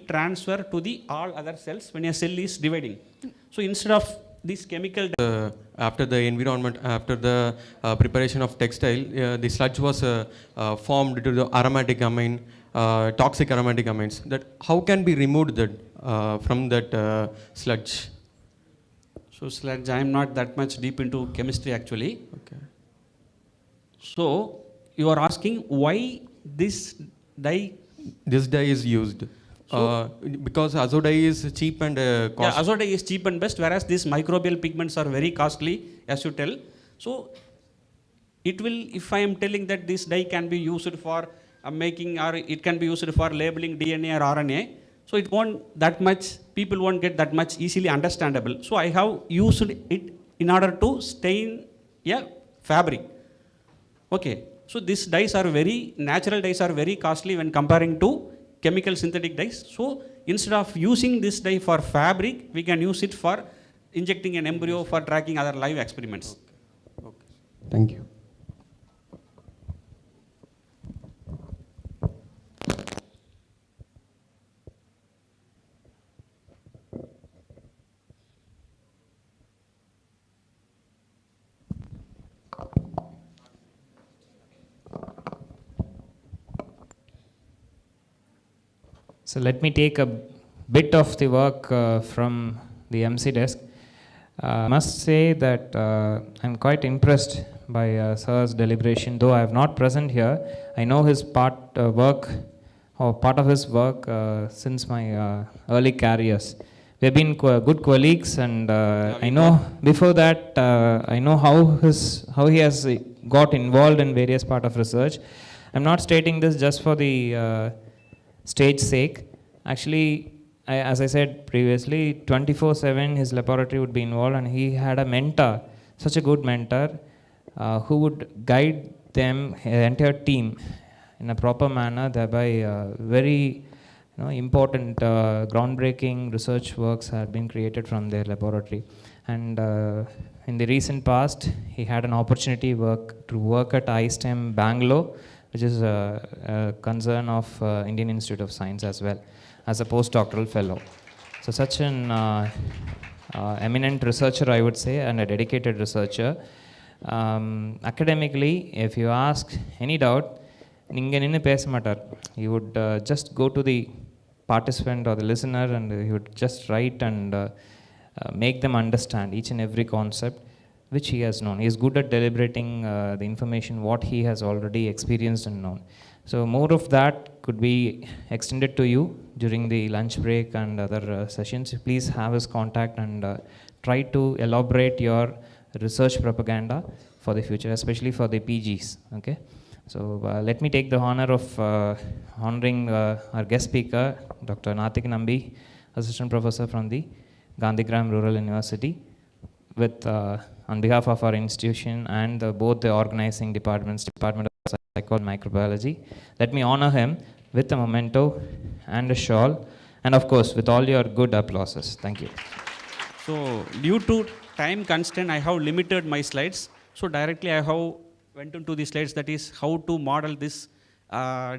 transfer to the all other cells when a cell is dividing. So instead of this chemical after the environment, after the preparation of textile, the sludge was formed due to the aromatic amine, toxic aromatic amines. That how can be removed that from that sludge? So sludge, I am not that much deep into chemistry actually. Okay. So you are asking why this dye? This dye is used. Because azo dye is cheap and Yeah, azo dye is cheap and best, whereas these microbial pigments are very costly, as you tell. So it will, if I am telling that this dye can be used for making, or it can be used for labeling DNA or RNA, so it won't that much, people won't get that much easily understandable. So I have used it in order to stain a fabric. Okay, so these dyes are very, natural dyes are very costly when comparing to chemical synthetic dyes. So instead of using this dye for fabric, we can use it for injecting an embryo for tracking other live experiments. Okay. Okay. Thank you. So let me take a bit of the work from the MC desk. I must say that I'm quite impressed by Sir's deliberation, though I have not present here. I know his part of his work since my early careers. We have been good colleagues, and I know before that I know how he has got involved in various part of research. I'm not stating this just for the stage sake. Actually, as I said previously, 24/7 his laboratory would be involved, and he had a mentor, such a good mentor, who would guide them, the entire team, in a proper manner. Thereby, very important, groundbreaking research works have been created from their laboratory. And in the recent past, he had an opportunity to work at iSTEM Bangalore, which is a concern of Indian Institute of Science as well, as a postdoctoral fellow. So such an eminent researcher, I would say, and a dedicated researcher. Academically, if you ask any doubt, he would just go to the participant or the listener, and he would just write and make them understand each and every concept which he has known. He is good at deliberating the information what he has already experienced and known. So more of that could be extended to you during the lunch break and other sessions. Please have his contact and try to elaborate your research propaganda for the future, especially for the PGs. Okay. So let me take the honor of honoring our guest speaker, Dr. Nathik Nambi, Assistant Professor from the Gandhigram Rural University, with on behalf of our institution and both the organizing departments, Department of Psychology and Microbiology. Let me honor him with a memento and a shawl, and of course with all your good applauses. Thank you. So due to time constraint, I have limited my slides. So directly I have went into the slides, that is how to model this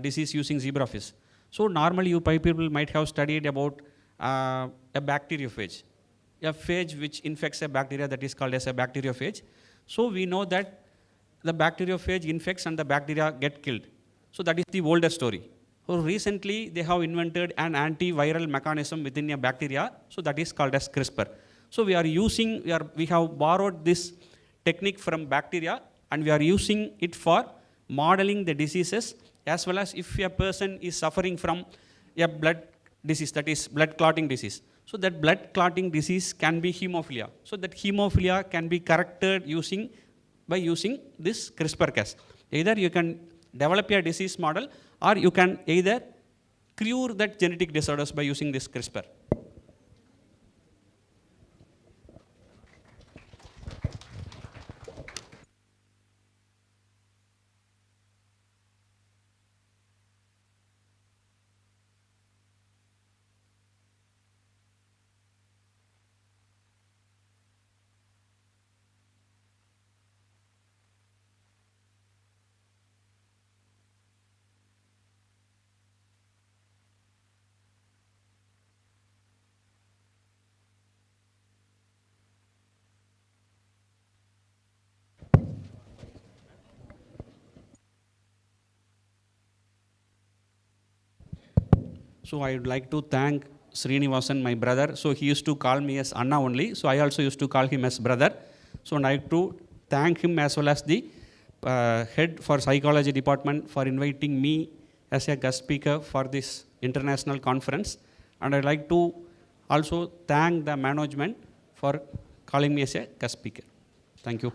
disease using zebrafish. So normally you people might have studied about a bacteriophage, a phage which infects a bacteria, that is called as a bacteriophage. So we know that the bacteriophage infects and the bacteria get killed. So that is the older story. So recently they have invented an antiviral mechanism within a bacteria, so that is called as CRISPR. So we have borrowed this technique from bacteria, and we are using it for modeling the diseases, as well as if a person is suffering from a blood disease, that is blood clotting disease. So that blood clotting disease can be hemophilia. So that hemophilia can be corrected by using this CRISPR-Cas. Either you can develop a disease model, or you can either cure that genetic disorders by using this CRISPR. So I would like to thank Srinivasan, my brother. So he used to call me as Anna only. So I also used to call him as brother. So I'd like to thank him as well as the head for psychology department for inviting me as a guest speaker for this international conference. And I'd like to also thank the management for calling me as a guest speaker. Thank you.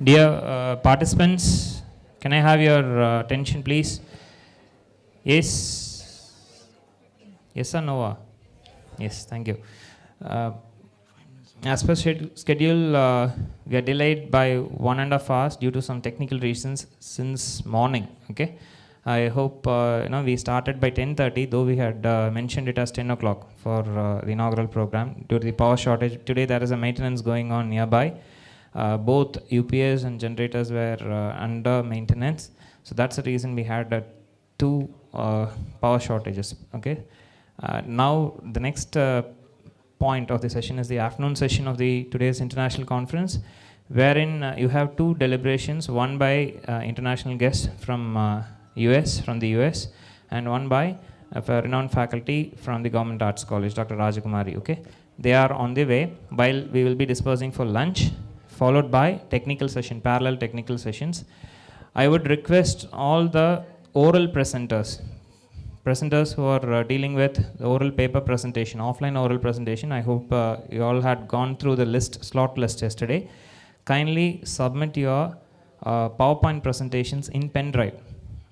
Dear participants, can I have your attention, please? Yes. Yes or no? Yes, thank you. As per schedule, we are delayed by 1.5 hours due to some technical reasons since morning. Okay, I hope we started by 10:30, though we had mentioned it as 10 o'clock for the inaugural program. Due to the power shortage, today there is a maintenance going on nearby. Both UPS and generators were under maintenance, so that's the reason we had two power shortages. Okay, now the next point of the session is the afternoon session of the today's international conference, wherein you have two deliberations, one by international guests from the US, and one by a renowned faculty from the Government Arts College, Dr. Rajakumari. Okay, they are on the way. While we will be dispersing for lunch, followed by technical session, parallel technical sessions. I would request all the oral presenters who are dealing with the oral paper presentation, offline oral presentation. I hope you all had gone through the slot list yesterday. Kindly submit your PowerPoint presentations in pen drive.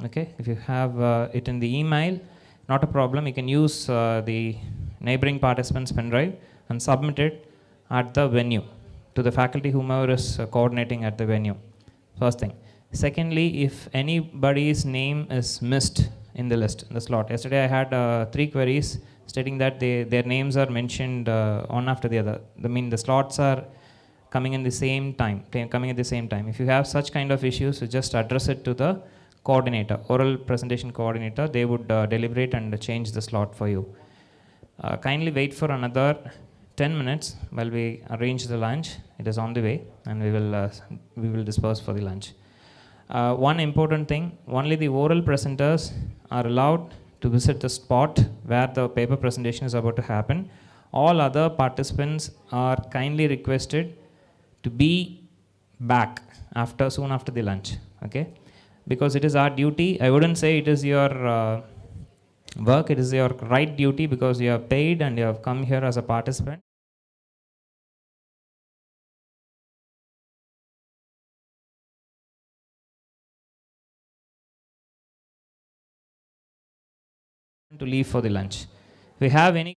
Okay, if you have it in the email, not a problem. You can use the neighboring participants' pen drive and submit it at the venue to the faculty whomever is coordinating at the venue. First thing. Secondly, if anybody's name is missed in the list, in the slot. Yesterday I had 3 queries stating that their names are mentioned one after the other. I mean, the slots are coming at the same time. If you have such kind of issues, you just address it to the coordinator, oral presentation coordinator. They would deliberate and change the slot for you. Kindly wait for another 10 minutes while we arrange the lunch. It is on the way, and we will disperse for the lunch. One important thing, only the oral presenters are allowed to visit the spot where the paper presentation is about to happen. All other participants are kindly requested to be back soon after the lunch. Okay, because it is our duty. I wouldn't say it is your work, it is your right duty, because you are paid and you have come here as a participant. To leave for the lunch. If we have any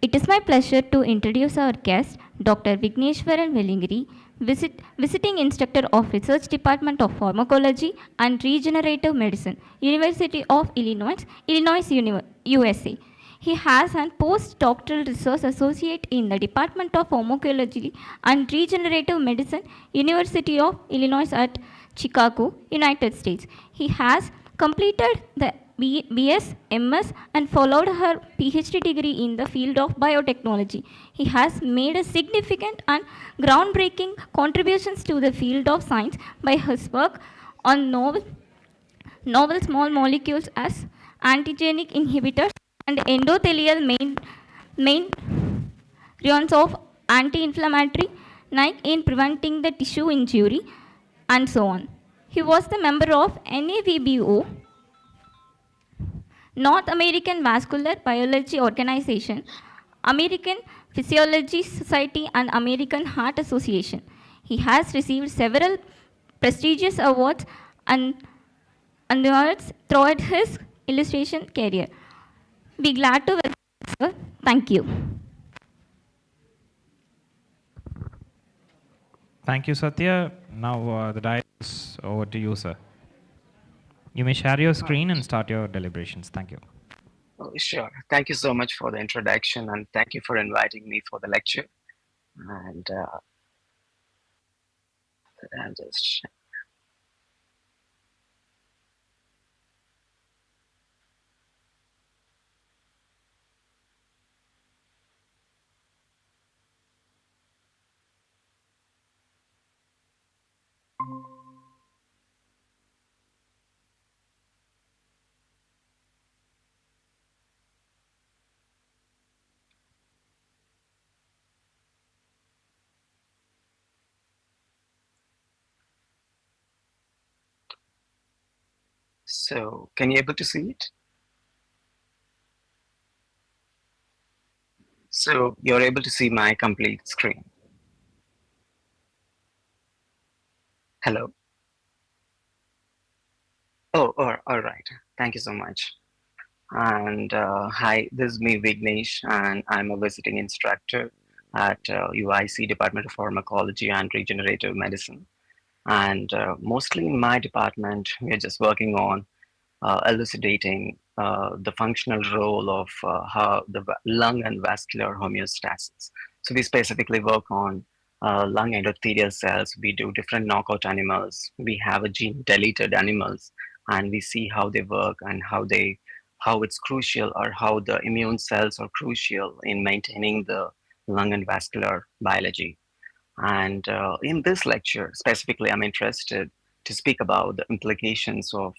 It is my pleasure to introduce our guest, Dr. Vigneshwaran Velingiri, visiting instructor of Research Department of Pharmacology and Regenerative Medicine, University of Illinois, USA. He has a postdoctoral research associate in the Department of Pharmacology and Regenerative Medicine, University of Illinois at Chicago, United States. He has completed the BS, MS, and followed her PhD degree in the field of biotechnology. He has made a significant and groundbreaking contributions to the field of science by his work on novel small molecules as antigenic inhibitors and endothelial main regions of anti-inflammatory, like in preventing the tissue injury, and so on. He was the member of NAVBO, North American Vascular Biology Organization, American Physiology Society, and American Heart Association. He has received several prestigious awards and awards throughout his illustration career. Be glad to welcome, sir. Thank you. Thank you, Satya. Now the dice is over to you, sir. You may share your screen and start your deliberations. Thank you. Oh, sure. Thank you so much for the introduction, and thank you for inviting me for the lecture. And just so can you able to see it? So you're able to see my complete screen. Hello. Oh, all right. Thank you so much. And hi, this is me, Vignesh, and I'm a visiting instructor at UIC Department of Pharmacology and Regenerative Medicine. And mostly in my department, we're just working on elucidating the functional role of how the lung and vascular homeostasis. So we specifically work on lung endothelial cells. We do different knockout animals. We have a gene deleted animals, and we see how they work and how it's crucial, or how the immune cells are crucial in maintaining the lung and vascular biology. And in this lecture, specifically, I'm interested to speak about the implications of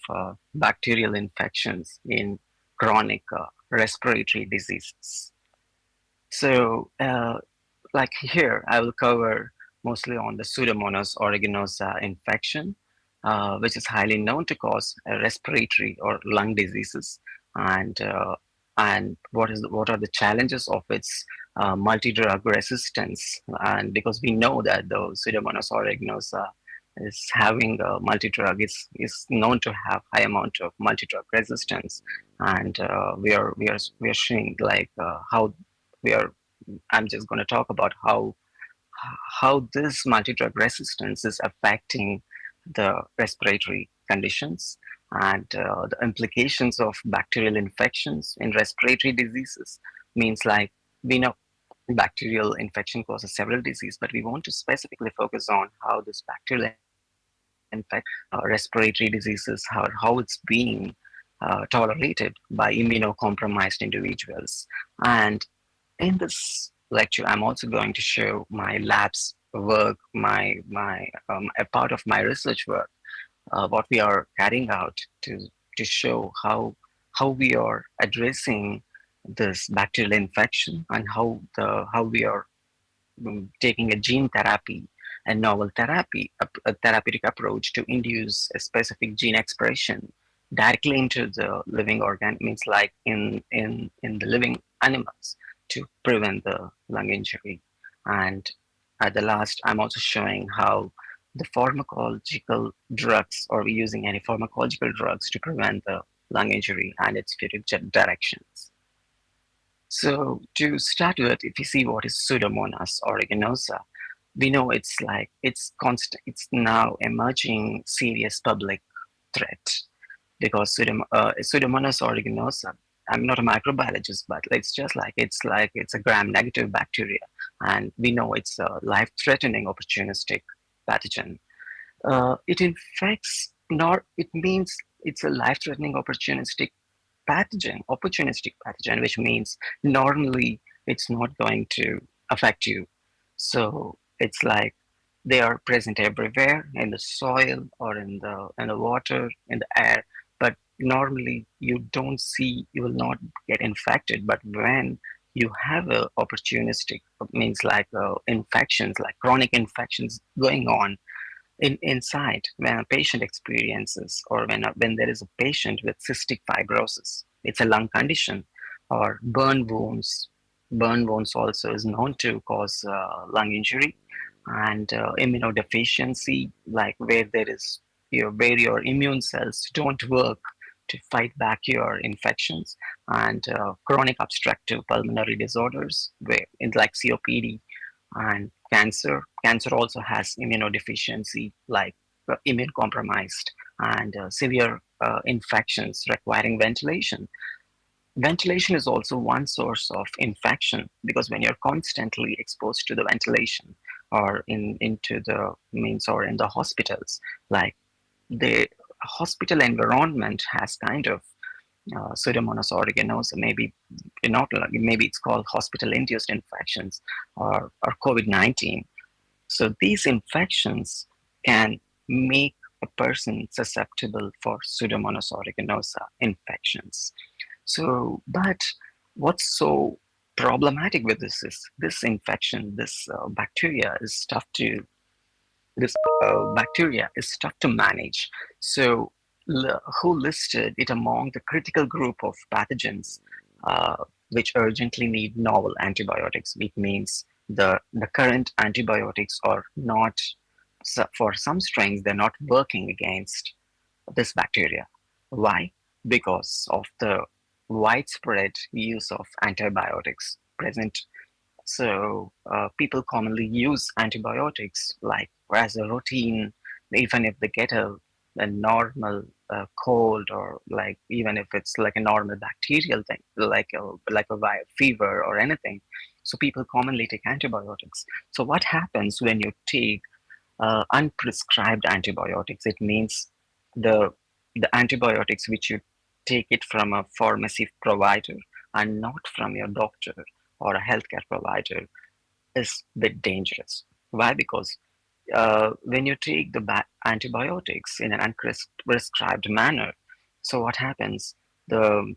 bacterial infections in chronic respiratory diseases. So, like here, I will cover mostly on the Pseudomonas aeruginosa infection, which is highly known to cause respiratory or lung diseases, and what are the challenges of its multi-drug resistance. And because we know that the Pseudomonas aeruginosa is having a multi-drug, is known to have high amount of multi-drug resistance, and we are seeing like how we are. I'm just going to talk about how this multi-drug resistance is affecting the respiratory conditions, and the implications of bacterial infections in respiratory diseases. Means like we know bacterial infection causes several diseases, but we want to specifically focus on how this bacterial respiratory diseases, how it's being tolerated by immunocompromised individuals. And in this lecture, I'm also going to show my lab's work, a part of my research work, what we are carrying out to show how we are addressing this bacterial infection, and how we are taking a gene therapy, a novel therapy, a therapeutic approach to induce a specific gene expression directly into the living organ, means like in the living animals, to prevent the lung injury. And at the last, I'm also showing how the pharmacological drugs, or we using any pharmacological drugs to prevent the lung injury and its future directions. So to start with, if you see what is Pseudomonas aeruginosa, we know it's constant. It's now emerging serious public threat because Pseudomonas aeruginosa. I'm not a microbiologist, but it's a gram-negative bacteria, and we know it's a life-threatening opportunistic pathogen. It infects, nor it means it's a life-threatening opportunistic pathogen, which means normally it's not going to affect you. So it's like they are present everywhere in the soil or in the water, in the air, but normally you will not get infected. But when you have a opportunistic, means like infections, like chronic infections going on inside, when a patient experiences, or when there is a patient with cystic fibrosis, it's a lung condition, or burn wounds. Burn wounds also is known to cause lung injury, and immunodeficiency, like where your immune cells don't work to fight back your infections, and chronic obstructive pulmonary disorders, where in like COPD, and cancer. Cancer also has immunodeficiency, like immune compromised, and severe infections requiring ventilation. Ventilation is also one source of infection, because when you're constantly exposed to the ventilation, or into the means, or in the hospitals, like the hospital environment has kind of Pseudomonas aeruginosa, maybe not, maybe it's called hospital-induced infections, or COVID-19. So these infections can make a person susceptible for Pseudomonas aeruginosa infections. So, but what's so problematic with this is this infection, this bacteria is tough to manage. So, who listed it among the critical group of pathogens which urgently need novel antibiotics? It means the current antibiotics are not, for some strains, they're not working against this bacteria. Why? Because of the widespread use of antibiotics present. So people commonly use antibiotics like as a routine, even if they get a normal cold, or like even if it's like a normal bacterial thing, like a fever or anything. So people commonly take antibiotics. So what happens when you take unprescribed antibiotics? It means the the antibiotics which you take it from a pharmacy provider and not from your doctor or a healthcare provider is a bit dangerous. Why? Because when you take the antibiotics in an unprescribed manner, so what happens? The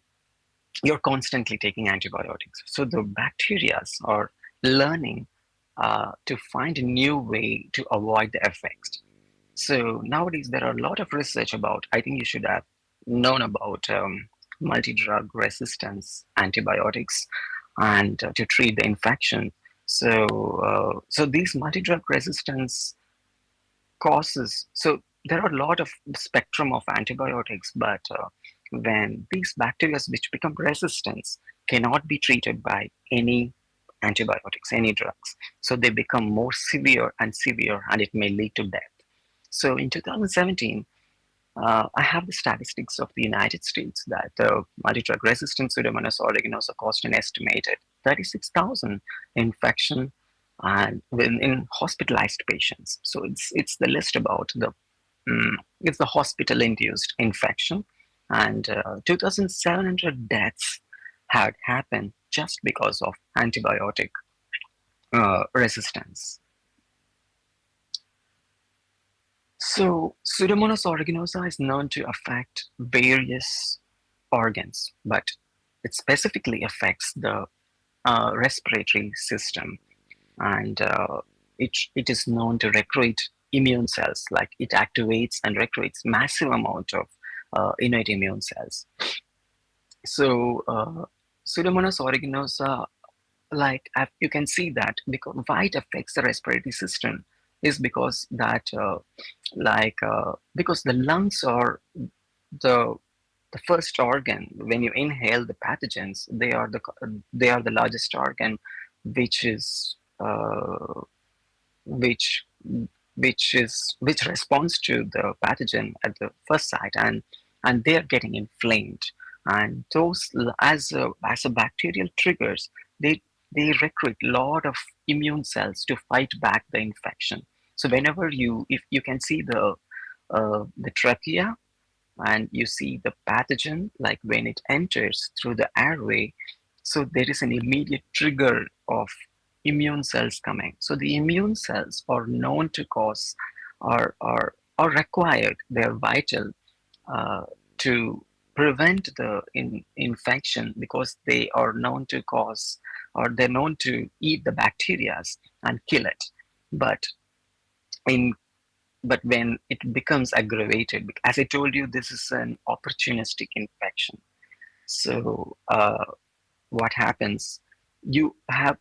You're constantly taking antibiotics, so the bacteria are learning to find a new way to avoid the effects. So nowadays there are a lot of research about. I think you should have known about multi-drug resistance antibiotics, and to treat the infection. So these multi-drug resistance causes. So there are a lot of spectrum of antibiotics, but when these bacteria which become resistant cannot be treated by any antibiotics, any drugs, so they become more severe and severe, and it may lead to death. So in 2017, I have the statistics of the United States that multi-drug resistant Pseudomonas aeruginosa caused an estimated 36,000 infection and in hospitalized patients. So it's the list about it's the hospital-induced infection, and 2,700 deaths had happened just because of antibiotic resistance. So Pseudomonas aeruginosa is known to affect various organs, but it specifically affects the respiratory system, and it is known to recruit immune cells. Like it activates and recruits massive amount of innate immune cells. So Pseudomonas aeruginosa, you can see that because why it affects the respiratory system is because that because the lungs are the the first organ. When you inhale the pathogens, they are the largest organ, which is which which responds to the pathogen at the first sight, and they are getting inflamed, and those as a bacterial triggers, they recruit a lot of immune cells to fight back the infection. So whenever if you can see the trachea, and you see the pathogen, like when it enters through the airway, so there is an immediate trigger of immune cells coming. So the immune cells are known to cause, are required, they're vital uh, to prevent the infection, because they are known to cause, or they're known to eat the bacteria and kill it. But in but when it becomes aggravated, as I told you, this is an opportunistic infection. So what happens? You have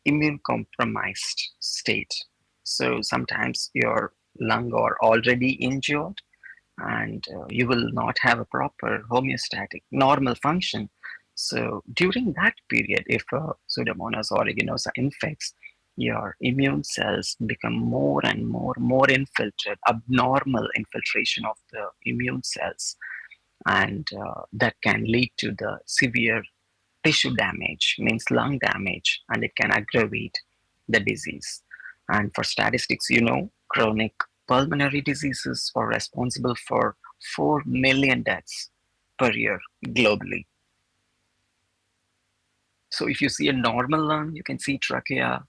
immune compromised state. So sometimes your lung are already injured, and you will not have a proper homeostatic normal function. So during that period, if Pseudomonas aeruginosa infects, your immune cells become more and more infiltrated, abnormal infiltration of the immune cells, and that can lead to the severe tissue damage, means lung damage, and it can aggravate the disease. And for statistics, chronic pulmonary diseases are responsible for 4 million deaths per year globally. So if you see a normal lung, you can see trachea,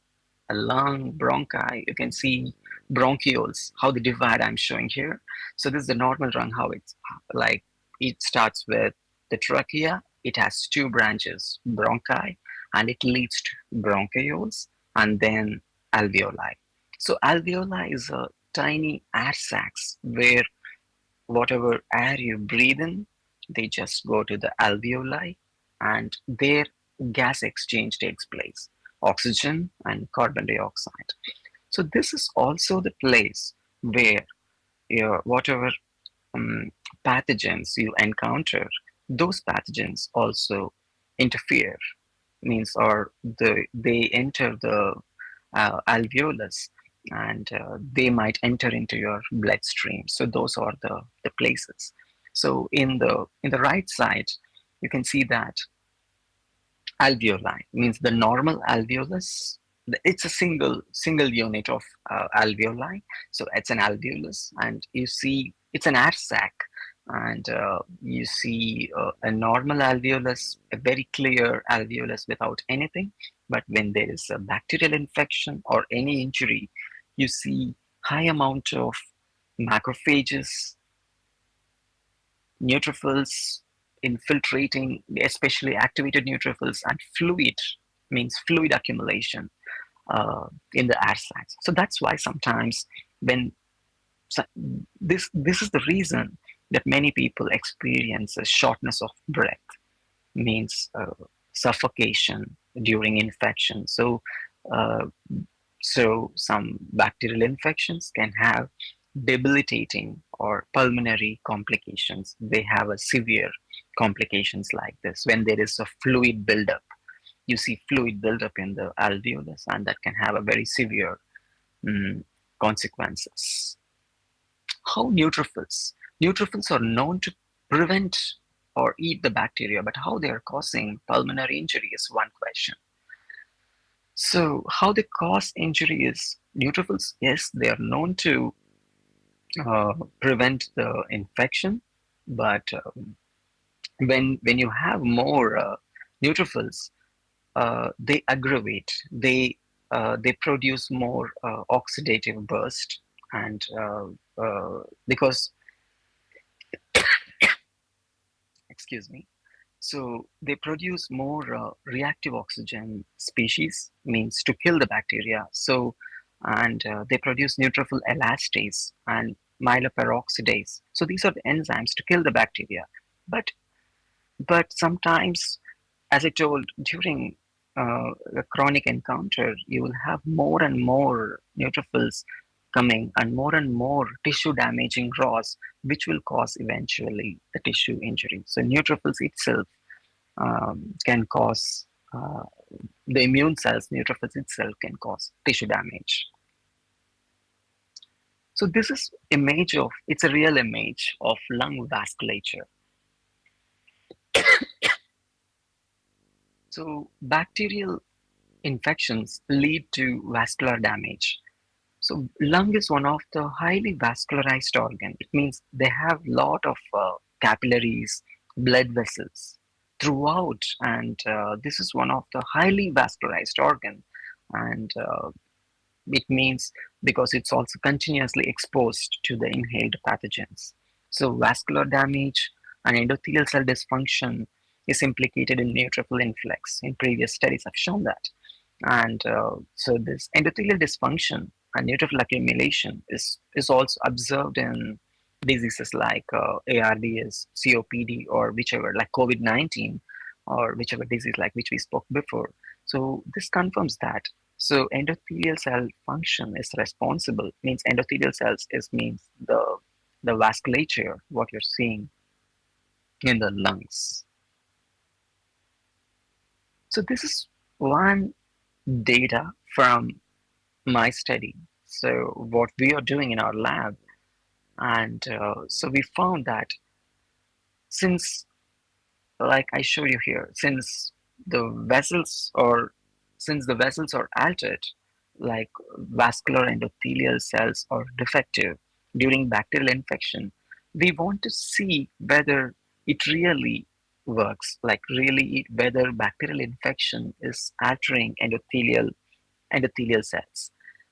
a lung, bronchi, you can see bronchioles, how they divide I'm showing here. So this is the normal lung, how it's like, it starts with the trachea, it has 2 branches, bronchi, and it leads to bronchioles, and then alveoli. So alveoli is a tiny air sacs where whatever air you breathe in, they just go to the alveoli, and there gas exchange takes place, oxygen and carbon dioxide. So this is also the place where whatever pathogens you encounter, those pathogens also interfere, means or they enter the alveolus, and they might enter into your bloodstream. So those are the places. So in the right side, you can see that alveoli means the normal alveolus. It's a single unit of alveoli. So it's an alveolus, and you see it's an air sac, and you see a normal alveolus, a very clear alveolus without anything. But when there is a bacterial infection or any injury, you see high amount of macrophages, neutrophils infiltrating, especially activated neutrophils, and fluid, means fluid accumulation in the air sacs. So that's why sometimes this is the reason that many people experience a shortness of breath, means suffocation during infection. So some bacterial infections can have debilitating or pulmonary complications. They have a severe complications like this when there is a fluid buildup. You see fluid buildup in the alveolus, and that can have a very severe consequences. How neutrophils? Neutrophils are known to prevent or eat the bacteria, but how they are causing pulmonary injury is one question. So how they cause injury is neutrophils, yes, they are known to prevent the infection, but when you have more neutrophils, they aggravate, they produce more oxidative burst, and because excuse me, so they produce more reactive oxygen species, means to kill the bacteria. So and they produce neutrophil elastase and myeloperoxidase. So these are the enzymes to kill the bacteria. But sometimes, as I told, during a chronic encounter, you will have more and more neutrophils coming, and more tissue damaging ROS, which will cause eventually the tissue injury. So neutrophils itself can cause the immune cells, neutrophils itself can cause tissue damage. So this is image of, it's a real image of lung vasculature. So bacterial infections lead to vascular damage. So lung is one of the highly vascularized organ. It means they have lot of capillaries, blood vessels throughout, and this is one of the highly vascularized organ. And it means because it's also continuously exposed to the inhaled pathogens. So vascular damage and endothelial cell dysfunction is implicated in neutrophil influx. In previous studies have shown that. And so this endothelial dysfunction and neutrophil accumulation is also observed in diseases like ARDS, COPD, or whichever, like COVID-19, or whichever disease like which we spoke before. So this confirms that. So endothelial cell function is responsible, means endothelial cells means the vasculature, what you're seeing in the lungs. So this is one data from my study. So what we are doing in our lab, and so we found that since, like I show you here, since the vessels are altered, like vascular endothelial cells are defective during bacterial infection, we want to see whether it really works, like really whether bacterial infection is altering endothelial cells.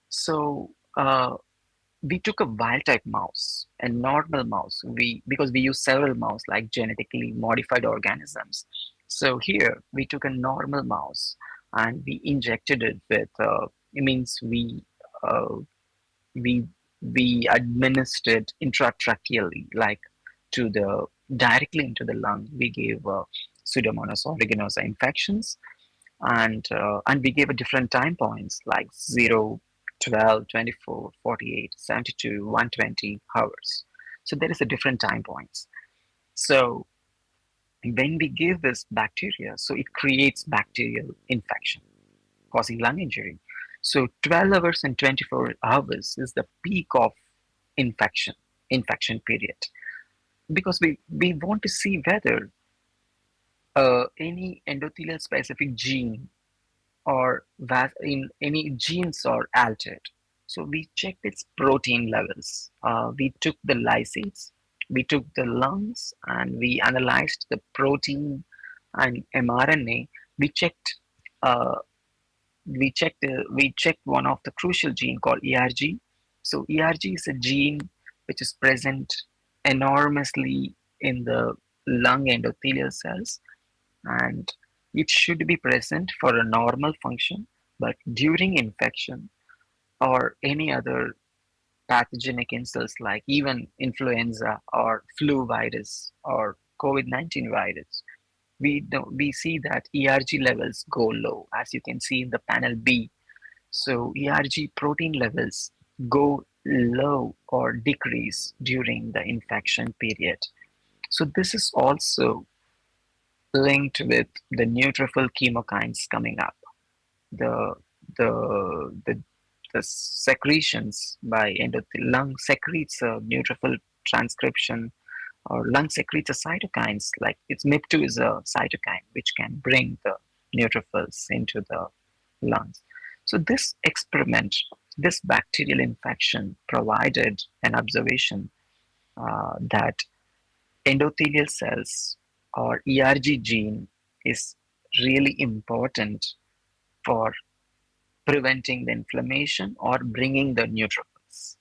So we took a wild type mouse, a normal mouse. Because we use several mouse like genetically modified organisms. So here we took a normal mouse and we injected it with. It means we administered intratracheally, like directly into the lung. We gave Pseudomonas aeruginosa infections, and we gave a different time points like 0, 12, 24, 48, 72, 120 hours. So there is a different time points. So when we give this bacteria, so it creates bacterial infection causing lung injury. So 12 hours and 24 hours is the peak of infection period, because we want to see whether any endothelial specific gene or in any genes are altered. So we checked its protein levels. We took the lysates, we took the lungs, and we analyzed the protein and mRNA. We checked one of the crucial gene called ERG. So ERG is a gene which is present enormously in the lung endothelial cells, and it should be present for a normal function, but during infection or any other pathogenic insults like even influenza or flu virus or COVID-19 virus, we see that ERG levels go low, as you can see in the panel B. So ERG protein levels go low or decrease during the infection period. So this is also linked with the neutrophil chemokines coming up. The secretions by endothelial lung secretes a neutrophil transcription, or lung secretes a cytokines, like its MIP2 is a cytokine which can bring the neutrophils into the lungs. So this experiment, this bacterial infection provided an observation that endothelial cells or ERG gene is really important for preventing the inflammation or bringing the neutrophils.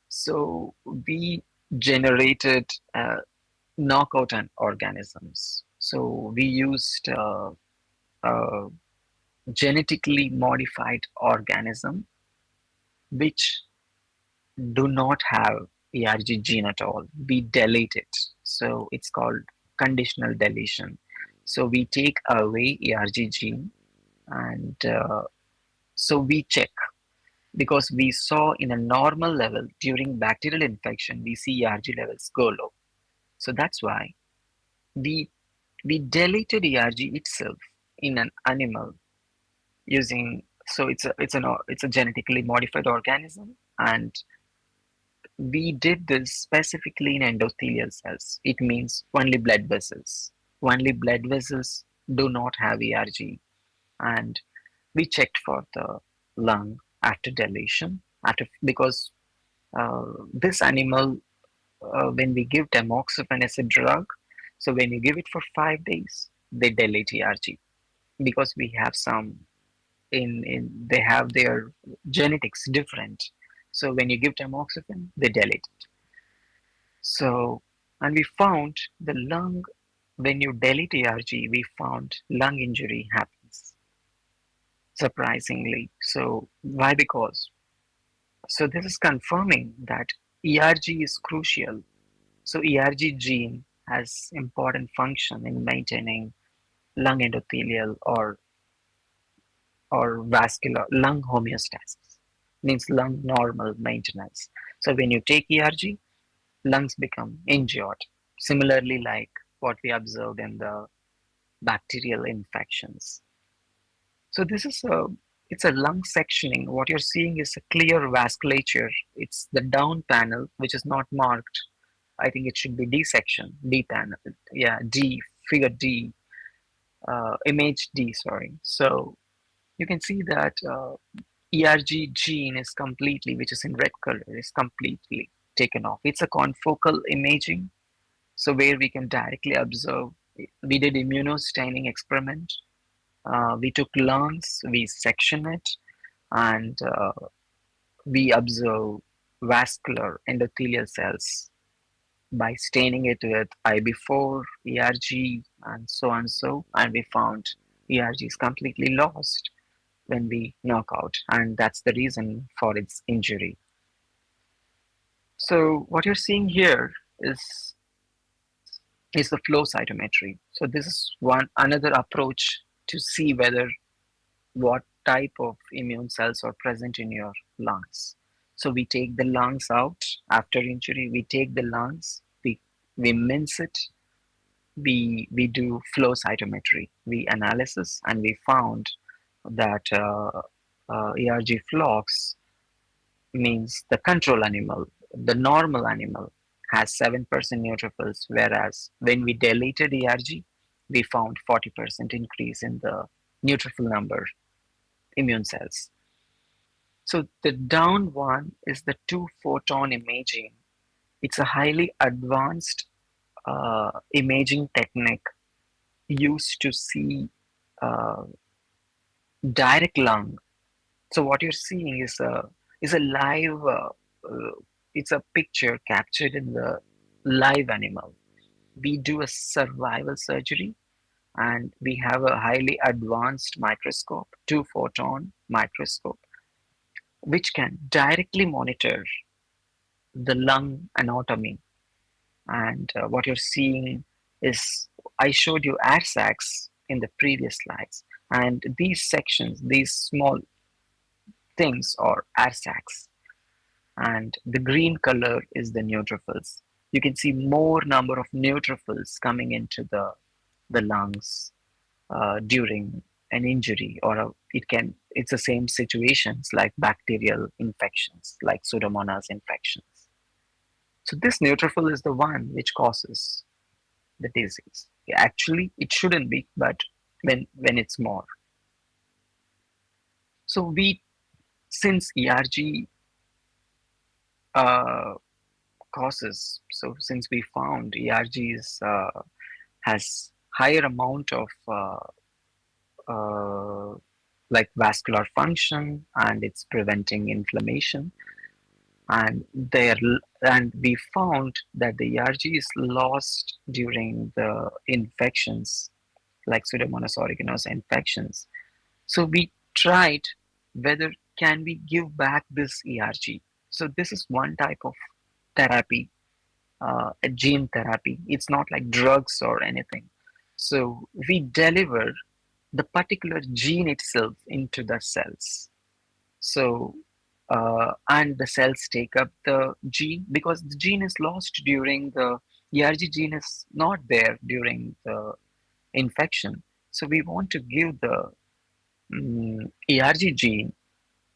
So we generated knockout organisms. So we used genetically modified organism which do not have ERG gene at all. We delete it. So it's called conditional deletion. So we take away ERG gene, and so we check because we saw in a normal level during bacterial infection, we see ERG levels go low. So that's why we we deleted ERG itself in an animal using, so it's a genetically modified organism, and we did this specifically in endothelial cells. It means only blood vessels. Only blood vessels do not have ERG, and we checked for the lung after deletion. Because this animal, when we give tamoxifen as a drug, so when you give it for 5 days, they delete ERG because we have some in they have their genetics different. So when you give tamoxifen, they delete it. So, and we found the lung, when you delete ERG, we found lung injury happens surprisingly. So why? Because so this is confirming that ERG is crucial. So ERG gene has important function in maintaining lung endothelial or vascular lung homeostasis, means lung normal maintenance. So when you take ERG, lungs become injured. Similarly, like what we observed in the bacterial infections. So this is it's a lung sectioning. What you're seeing is a clear vasculature. It's the down panel, which is not marked. I think it should be D section, D panel. Yeah, D, figure D, image D, sorry. So you can see that ERG gene is completely, which is in red color, is completely taken off. It's a confocal imaging, so where we can directly observe. We did immunostaining experiment. We took lungs, we section it, and we observe vascular endothelial cells by staining it with IB4, ERG, and so on so, and we found ERG is completely lost when we knock out, and that's the reason for its injury. So what you're seeing here is the flow cytometry. So this is another approach to see whether what type of immune cells are present in your lungs. So we take the lungs out after injury. We take the lungs, we mince it, we do flow cytometry, we analysis, and we found that ERG flocks means the control animal, the normal animal has 7% neutrophils, whereas when we deleted ERG, we found 40% increase in the neutrophil number immune cells. So the down one is the 2-photon imaging. It's a highly advanced imaging technique used to see direct lung. So what you're seeing is a live, it's a picture captured in the live animal. We do a survival surgery, and we have a highly advanced microscope, 2-photon microscope, which can directly monitor the lung anatomy. And what you're seeing is, I showed you air sacs in the previous slides, and these sections, these small things are air sacs, and the green color is the neutrophils. You can see more number of neutrophils coming into the lungs during an injury, or it's the same situations like bacterial infections, like Pseudomonas infections. So this neutrophil is the one which causes the disease. Actually, it shouldn't be, but when it's more. So since ERG causes, so since we found ERG has higher amount of like vascular function, and it's preventing inflammation, and we found that the ERG is lost during the infections like Pseudomonas aeruginosa infections. So we tried whether can we give back this ERG. So this is one type of therapy, a gene therapy. It's not like drugs or anything. So we deliver the particular gene itself into the cells. So and the cells take up the gene because the gene is lost during the ERG gene is not there during the infection. So we want to give the ERG gene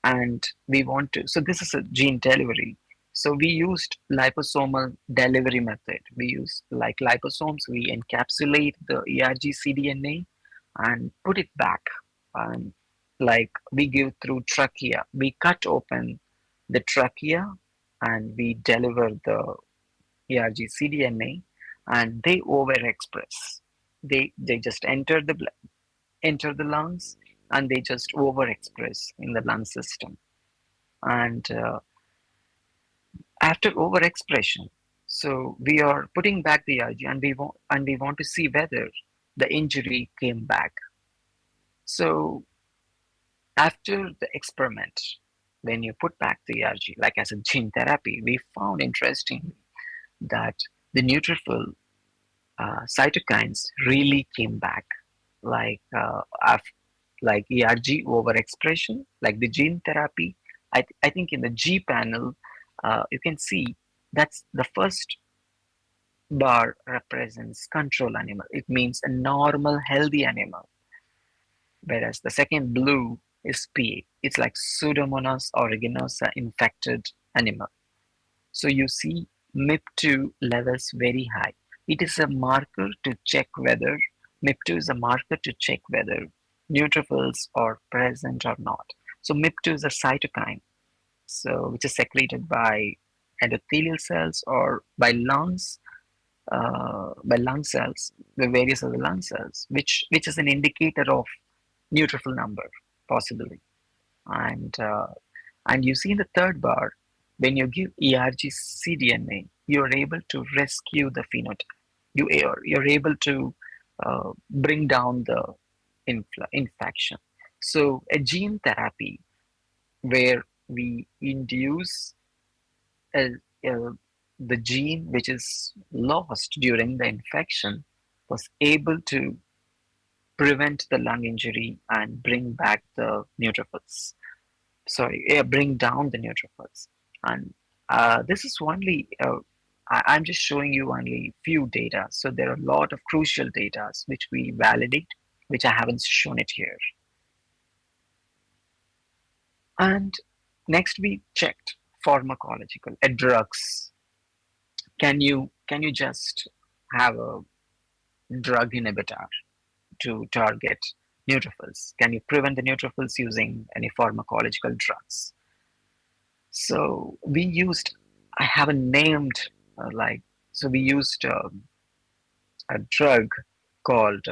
and we want to, so this is a gene delivery. So we used liposomal delivery method. We use like liposomes, we encapsulate the ERG cDNA and put it back. And like we give through trachea, we cut open the trachea and we deliver the ERG cDNA and they overexpress. They just enter the lungs and they just overexpress in the lung system. And after overexpression, so we are putting back the ERG and we want to see whether the injury came back. So after the experiment, when you put back the ERG, like as a gene therapy, we found interestingly that the neutrophil cytokines really came back, like like ERG overexpression, like the gene therapy. I think in the G panel, you can see that's the first bar represents control animal. It means a normal, healthy animal. Whereas the second blue is PA. It's like Pseudomonas aeruginosa infected animal. So you see MIP2 levels very high. It is a marker to check whether MIP2 is a marker to check whether neutrophils are present or not. So MIP2 is a cytokine, so which is secreted by endothelial cells or by lung cells, the various other lung cells, which is an indicator of neutrophil number, possibly. And you see in the third bar, when you give ERG cDNA, you're able to rescue the phenotype. You're able to bring down the infection. So a gene therapy where we induce the gene which is lost during the infection was able to prevent the lung injury and bring back the neutrophils. Bring down the neutrophils. And this is only, I'm just showing you only few data. So there are a lot of crucial data which we validate, which I haven't shown it here. And next we checked pharmacological drugs. Can you just have a drug inhibitor to target neutrophils? Can you prevent the neutrophils using any pharmacological drugs? So we used, I haven't named so we used a drug called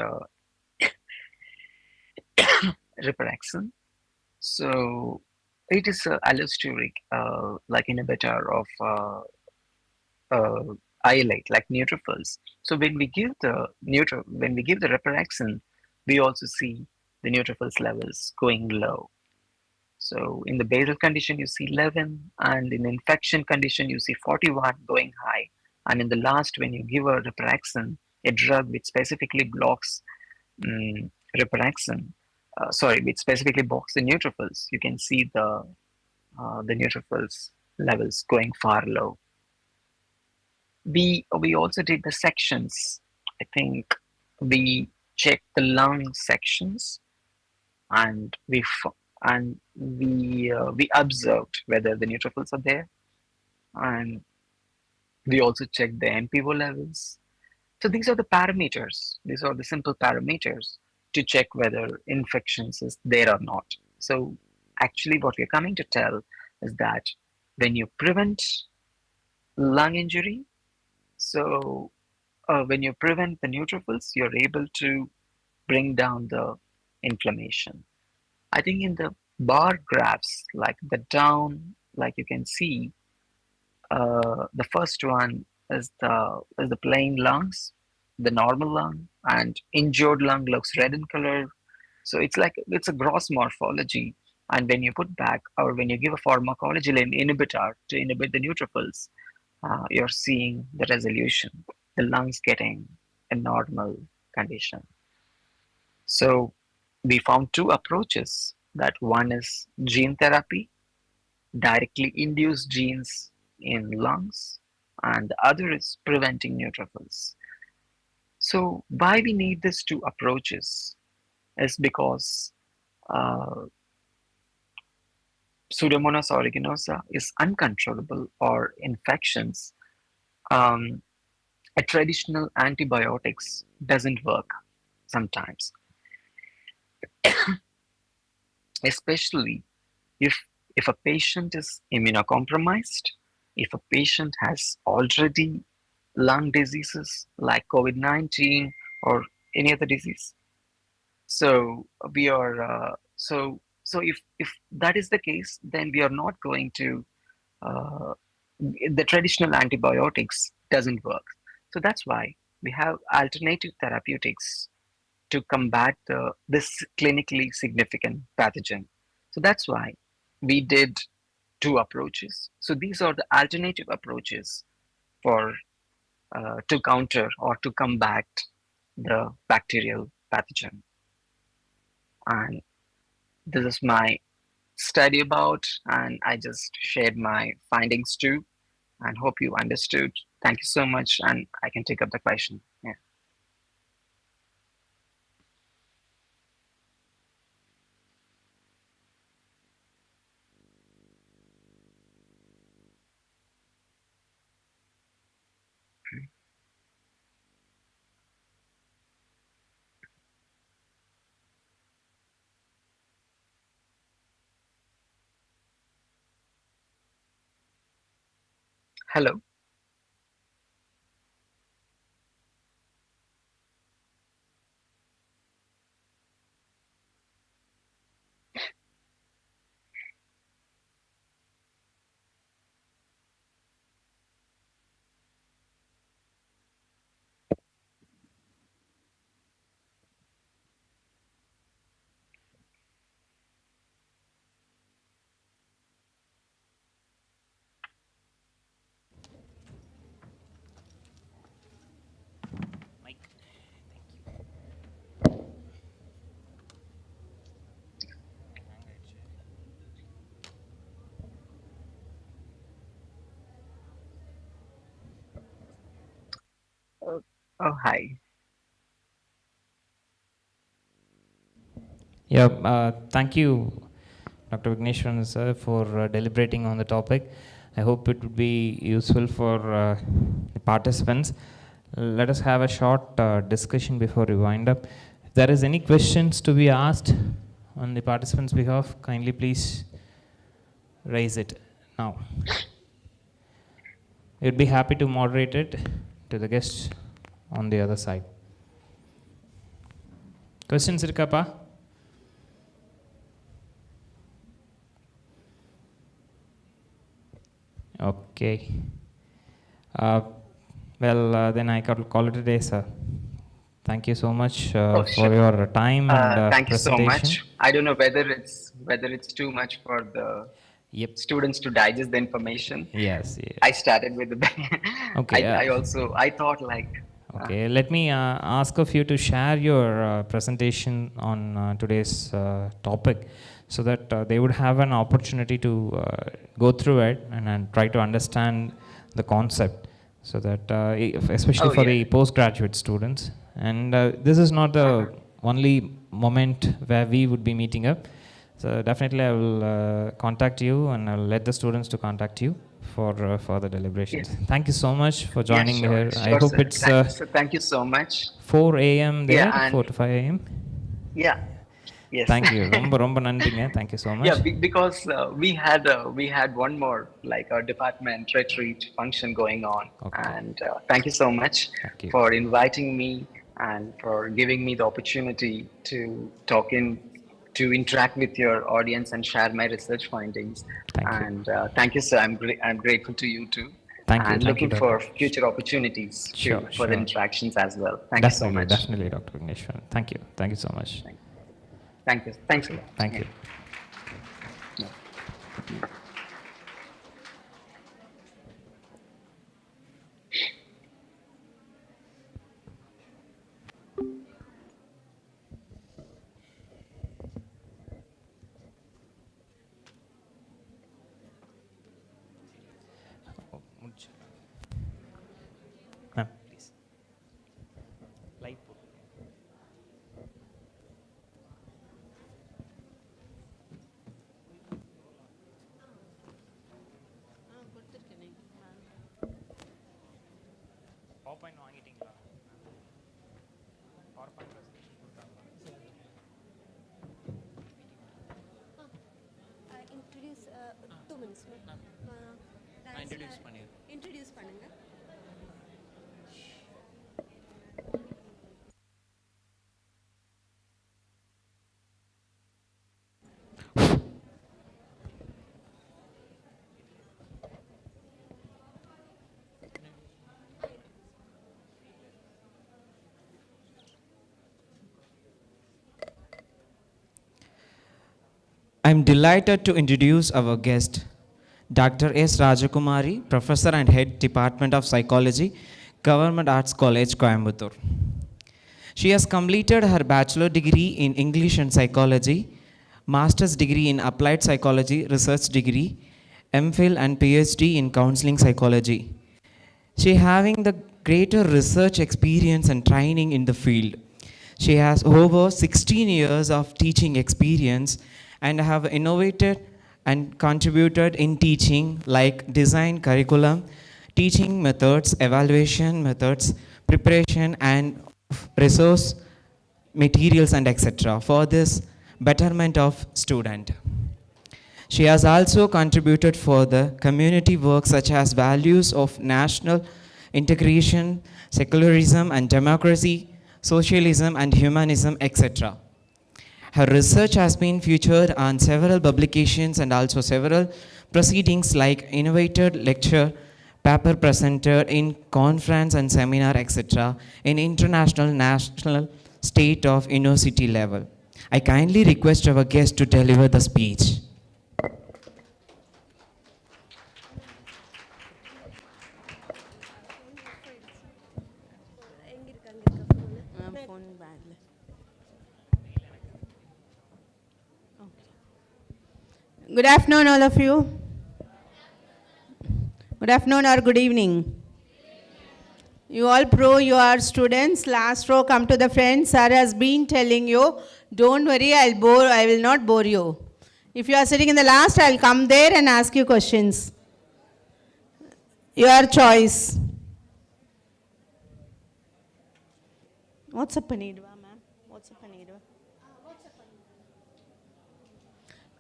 Riprexin. So it is an allosteric like inhibitor of islate, like neutrophils. So when we give the Riprexin, we also see the neutrophils levels going low. So in the basal condition, you see 11, and in the infection condition, you see 41 going high. And in the last, when you give a Riprexin, a drug which specifically blocks which specifically blocks the neutrophils, you can see the neutrophils levels going far low. We also did the sections. I think we checked the lung sections, and we observed whether the neutrophils are there, and we also checked the MPO levels. So these are the parameters. These are the simple parameters to check whether infections is there or not. So actually what we're coming to tell is that when you prevent lung injury, so when you prevent the neutrophils, you're able to bring down the inflammation. I think in the bar graphs, like the down, like you can see, the first one is the plain lungs, the normal lung, and injured lung looks red in color. So it's a gross morphology. And when you put back, or when you give a pharmacology inhibitor to inhibit the neutrophils, you're seeing the resolution, the lungs getting a normal condition. So we found two approaches. That one is gene therapy, directly induce genes in lungs, and the other is preventing neutrophils. So why we need these two approaches is because uh, Pseudomonas aeruginosa is uncontrollable or infections. Um, a traditional antibiotics doesn't work sometimes, especially if if a patient is immunocompromised, if a patient has already lung diseases like COVID-19 or any other disease. So we are so if that is the case, then we are not going to uh, the traditional antibiotics doesn't work. So that's why we have alternative therapeutics to combat this clinically significant pathogen. So that's why we did two approaches. So these are the alternative approaches for to counter or to combat the bacterial pathogen. And this is my study about, and I just shared my findings too, and hope you understood. Thank you so much, and I can take up the question. Yeah. Hello. Oh, oh, hi. Yeah, thank you, Dr. Vigneshwaran sir, for deliberating on the topic. I hope it would be useful for the participants. Let us have a short discussion before we wind up. If there is any questions to be asked on the participants' behalf, kindly please raise it now. We'd be happy to moderate it to the guests on the other side. Questions, Irkapa? Okay. Then I can call it a day, sir. Thank you so much Oh, for sure. your time and Thank you so presentation. much. I don't know whether it's too much for the Yep. students to digest the information. Yes. I started with the Okay. I thought like Okay. Let me ask of you to share your presentation on today's topic, so that they would have an opportunity to go through it and try to understand the concept, so that especially oh for yeah. the postgraduate students. And this is not the only moment where we would be meeting up. So definitely I will contact you, and I'll let the students to contact you for further deliberations. Yeah. Thank you so much for Yeah, joining me sure, here. I sure, hope sir. it's So thank you so much. 4 a.m. there, Yeah, 4 and to 5 a.m. yeah, yes. Thank you. ரொம்ப நன்றிங்க. Thank you so much. Yeah, because we had one more like our department retreat function going on, Okay. and thank you so much Thank you. for inviting me and for giving me the opportunity to talk in to interact with your audience and share my research findings. Thank you. And thank you, sir. I'm grateful to you too, Thank you. and Thank you, looking for Doctor. future opportunities to Sure, for the sure. interactions as well. Thank you so Definitely, much. definitely, Dr. Vigneshwaran. Thank you. Thank you so much. Thank you. Thanks a lot. Thank Yeah. you. Ma'am, please. Light put. PowerPoint வாங்கிட்டீங்களா? PowerPoint presentation கொடுத்தாங்களா? Introduce 2 minutes. நான் introduce பண்ணிடுறேன். Introduce பண்ணுங்க. I'm delighted to introduce our guest, Dr. S. Rajakumari, Professor and Head Department of Psychology, Government Arts College, Coimbatore. She has completed her bachelor degree in English and Psychology, master's degree in Applied Psychology, research degree, MPhil and PhD in Counseling Psychology. She having the greater research experience and training in the field. She has over 16 years of teaching experience and have innovated and contributed in teaching like design curriculum, teaching methods, evaluation methods, preparation and resource materials and etc. for this betterment of student. She has also contributed for the community work such as values of national integration, secularism and democracy, socialism and humanism, etc. Her research has been featured on several publications and also several proceedings like innovated lecture, paper presented in conference and seminar, etc. in international, national, state of university level. I kindly request our guest to deliver the speech. Phone bagல. Good afternoon, all of you. Good afternoon or good evening. You all you are students. Last row, come to the front. Sir has been telling you, don't worry, I will not bore you. If you are sitting in the last, I'll come there and ask you questions. Your choice. What's a panidva, ma'am? What's a panidva?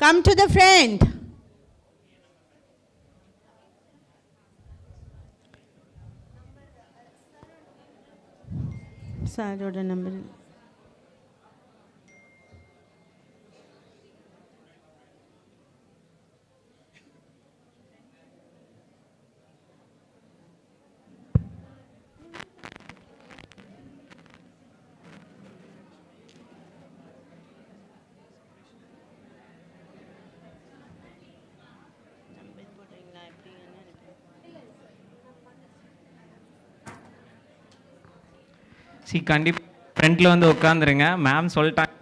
Come to the front. Sir, order number. C கண்டிப்பாக ஃப்ரண்ட்டில் வந்து உட்காந்துருங்க. Ma'am சொல்லிட்டாங்க,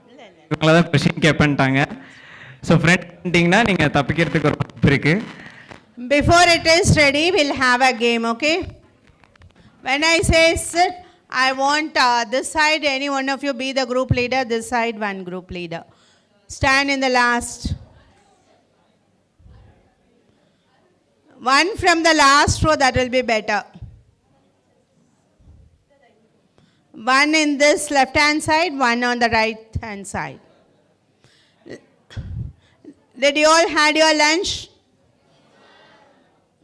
இவங்கள தான் question கேட்பேன்ட்டாங்க. So friend பண்ணிட்டீங்கன்னா நீங்கள் தப்பிக்கிறதுக்கு ஒரு வாய்ப்பு இருக்குது. Before it is ready, we'll have a game, okay? When I say sit, I want this side, any one of you be the group leader, this side one group leader. Stand in the last. One from the last row, that will be better. One in this left hand side, one on the right hand side. Did you all had your lunch?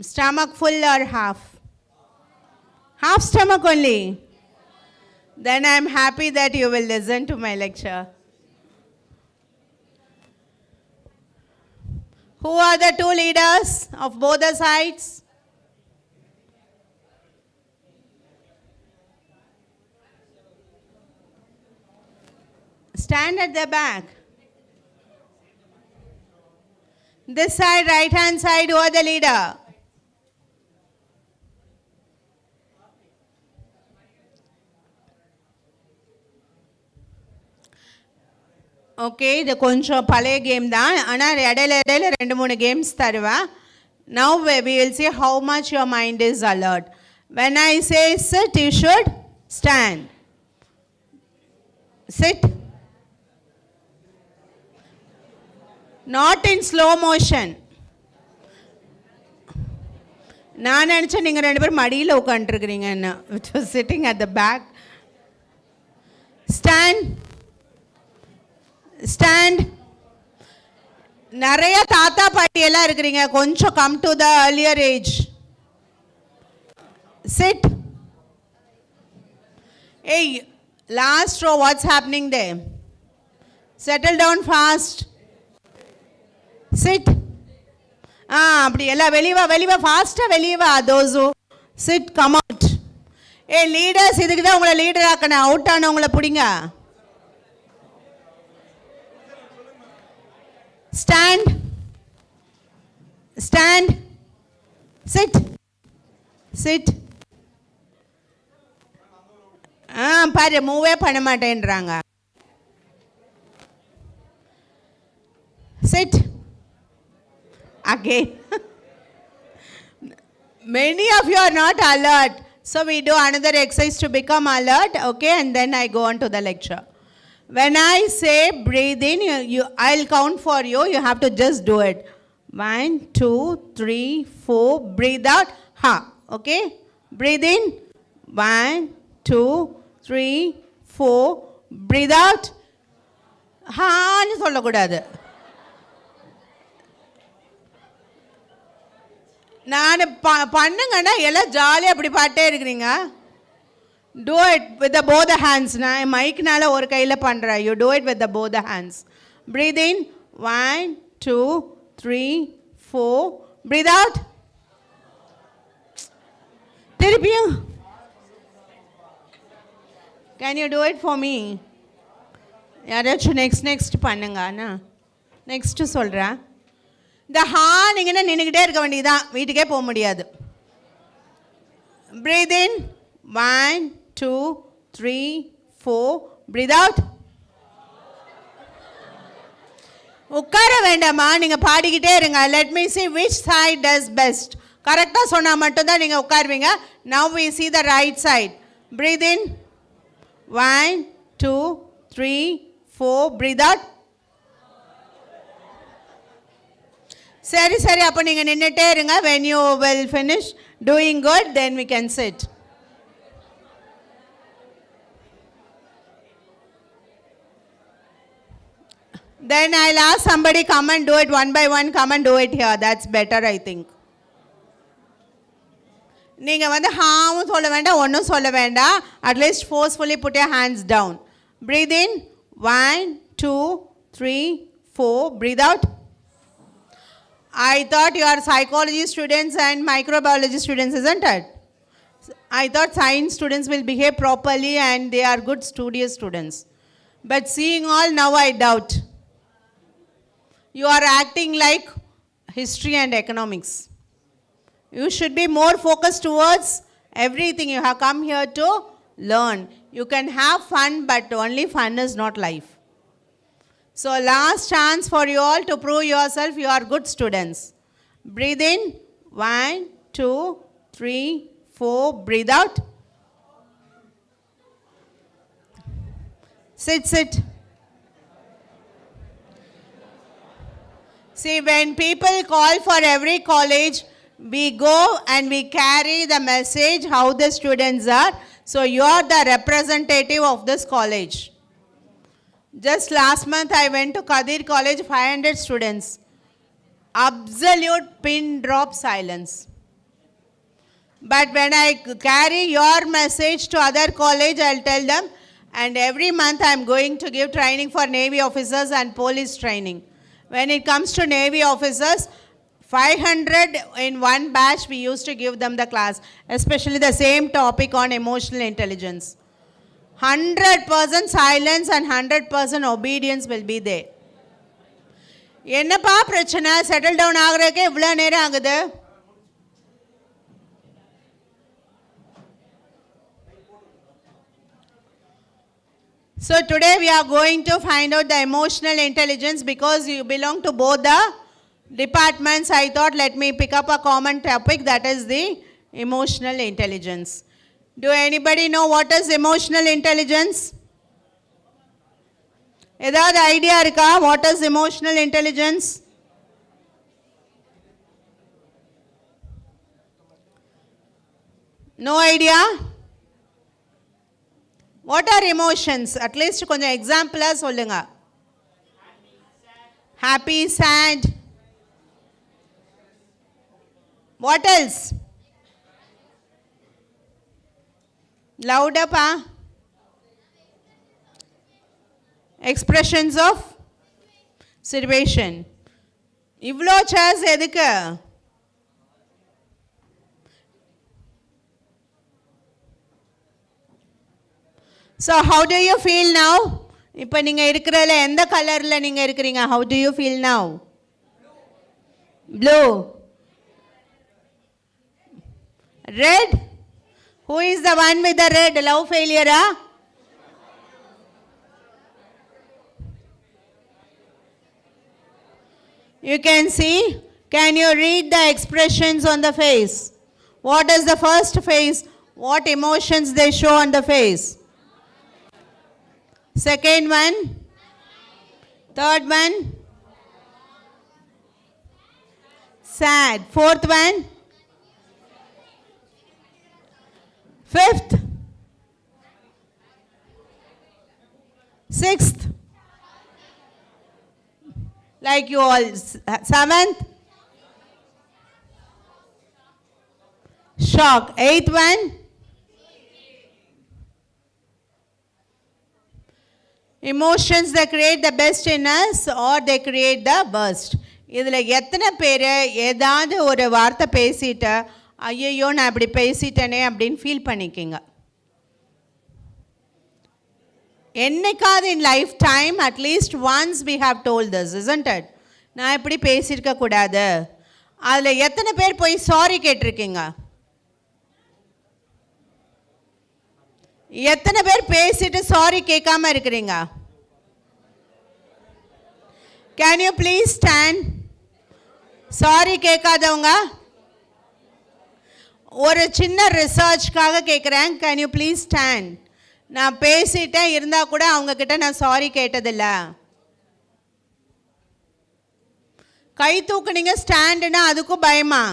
Stomach full or half? Half stomach only. Then I am happy that you will listen to my lecture. Who are the two leaders of both the sides? Stand at the back. This side, right hand side, who are the leader? Okay, இது கொஞ்சம் பழைய game தான். ஆனால் இடையில 2-3 games தருவேன். Now we will see how much your mind is alert. When I say sit, you should stand. Sit. Not in slow motion. நான் நினச்சேன் நீங்கள் ரெண்டு பேரும் மடியில் உட்காந்துருக்குறீங்கன்னு, which was sitting at the back. Stand. Stand. நிறைய தாத்தா பாட்டி எல்லாம் இருக்கிறீங்க, கொஞ்சம் come to the earlier age. Sit. Hey, last row, what's happening there? Settle down fast. Sit. அப்படி எல்லாம் வெளியே ஃபாஸ்ட்டாக வெளியே வா. those who sit come out. Leaders இதுக்கு தான் உங்களை லீடர் ஆக்கணும். அவுட் ஆனவங்களை பிடிங்க. ஸ்டாண்ட். ஸ்டாண்ட். சிட். சிட். பாரு மூவே பண்ண மாட்டேன்றாங்க. Chit. Again. Many of you are not alert. So we do another exercise to become alert. Okay, and then I go on to the lecture. When I say breathe in, I'll count for you. You have to just do it. 1, 2, 3, 4. Breathe out. Ha. Okay. Breathe in. 1, 2, 3, 4. Breathe out. Ha. Nu solla kudadu. நான் பண்ணுங்கன்னா எல்லாம் ஜாலியாக அப்படி பாட்டே இருக்கிறீங்க. Do it with both the hands. நான் மைக்னால ஒரு கையில் பண்ணுறேன். You do it with both the hands. Breathe in. 1, 2, 3, 4. Breathe out. திருப்பியும். Can you do it for me? யாராச்சும் நெக்ஸ்ட் பண்ணுங்க. அண்ணா நெக்ஸ்ட்டு சொல்கிறேன். இந்த நீங்கள் நின்றுக்கிட்டே இருக்க வேண்டியதுதான், வீட்டுக்கே போக முடியாது. Breathe in. 1, 2, 3, 4. Breathe out. உட்கார வேண்டாமா, நீங்கள் பாடிக்கிட்டே இருங்க. Let me see which side does best. கரெக்டாக சொன்னால் மட்டும்தான் நீங்கள் உட்காருவீங்க. Now we see the right side. Breathe in. 1, 2, 3, 4. Breathe out. சரி சரி, அப்போ நீங்கள் நின்றுட்டே இருங்க. when you will finish doing good, then we can sit. Then I'll ask somebody come and do it one by one. Come and do it here. That's better, I think. நீங்கள் வந்து ஹாவும் சொல்ல வேண்டாம், ஒன்றும் சொல்ல வேண்டாம். At least forcefully put your hands down. Breathe in. 1, 2, 3, 4. Breathe out. I thought you are psychology students and microbiology students, isn't it? I thought science students will behave properly and they are good studious students. But seeing all, now I doubt. You are acting like history and economics. You should be more focused towards everything. You have come here to learn. You can have fun, but only fun is not life. So last chance for you all to prove yourself you are good students. Breathe in. 1, 2, 3, 4. Breathe out. Sit, sit. See, when people call for every college, we go and we carry the message how the students are. So you are the representative of this college. Just last month I went to Kadir College, 500 students. Absolute pin drop silence. But when I carry your message to other college, I'll tell them, and every month I'm going to give training for Navy officers and police training. When it comes to Navy officers, 500 in one batch we used to give them the class, especially the same topic on emotional intelligence. 100% silence and 100% obedience will be there. என்னப்பா பிரச்சனை? Settle down ஆகுறதுக்கே இவ்வளோ நேரம் ஆகுது. So today we are going to find out the emotional intelligence because you belong to both the departments, I thought let me pick up a common topic, that is the emotional intelligence. Do anybody know what is emotional intelligence? ஏதாவது idea இருக்கா? What is emotional intelligence? No idea? What are emotions? At least கொஞ்சம் எக்ஸாம்பிளா சொல்லுங்க. Happy, sad. What else? Loud up, huh? Expressions of situation. இவ்ளோ chairs எதுக்கு? So how do you feel now? இப்போ நீங்க இருக்கிறதுல எந்த கலர்ல நீங்க இருக்கிறீங்க? How do you feel now? Blue. Red. Who is the one with the red? Love failure, huh? You can see. Can you read the expressions on the face? What is the first face? What emotions they show on the face? Second one. Third one. Sad. Fourth one. Fifth. Sixth. Like you all. Seventh. Shock. Eighth one. Emotions that create the best in us or they create the worst. இதில் எத்தனை பேர் ஏதாவது ஒரு வார்த்தை பேசிட்டு ஐயோ நான் அப்படி பேசிட்டேனே அப்படின்னு ஃபீல் பண்ணிக்கிங்க? என்னைக்காவது in lifetime at least once we have told this, isn't it? நான் இப்படி பேசியிருக்க கூடாது. அதில் எத்தனை பேர் போய் சாரி கேட்டிருக்கீங்க? எத்தனை பேர் பேசிட்டு சாரி கேட்காம இருக்கிறீங்க? Can you please stand? Sorry கேட்காதவங்க ஒரு சின்ன ரிசர்ச்காக கேட்குறேன். Can you please stand? நான் பேசிட்டேன் இருந்தால் கூட அவங்க கிட்ட நான் சாரி கேட்டதில்லை. கை தூக்குனீங்க ஸ்டாண்டுன்னா அதுக்கும் பயமா?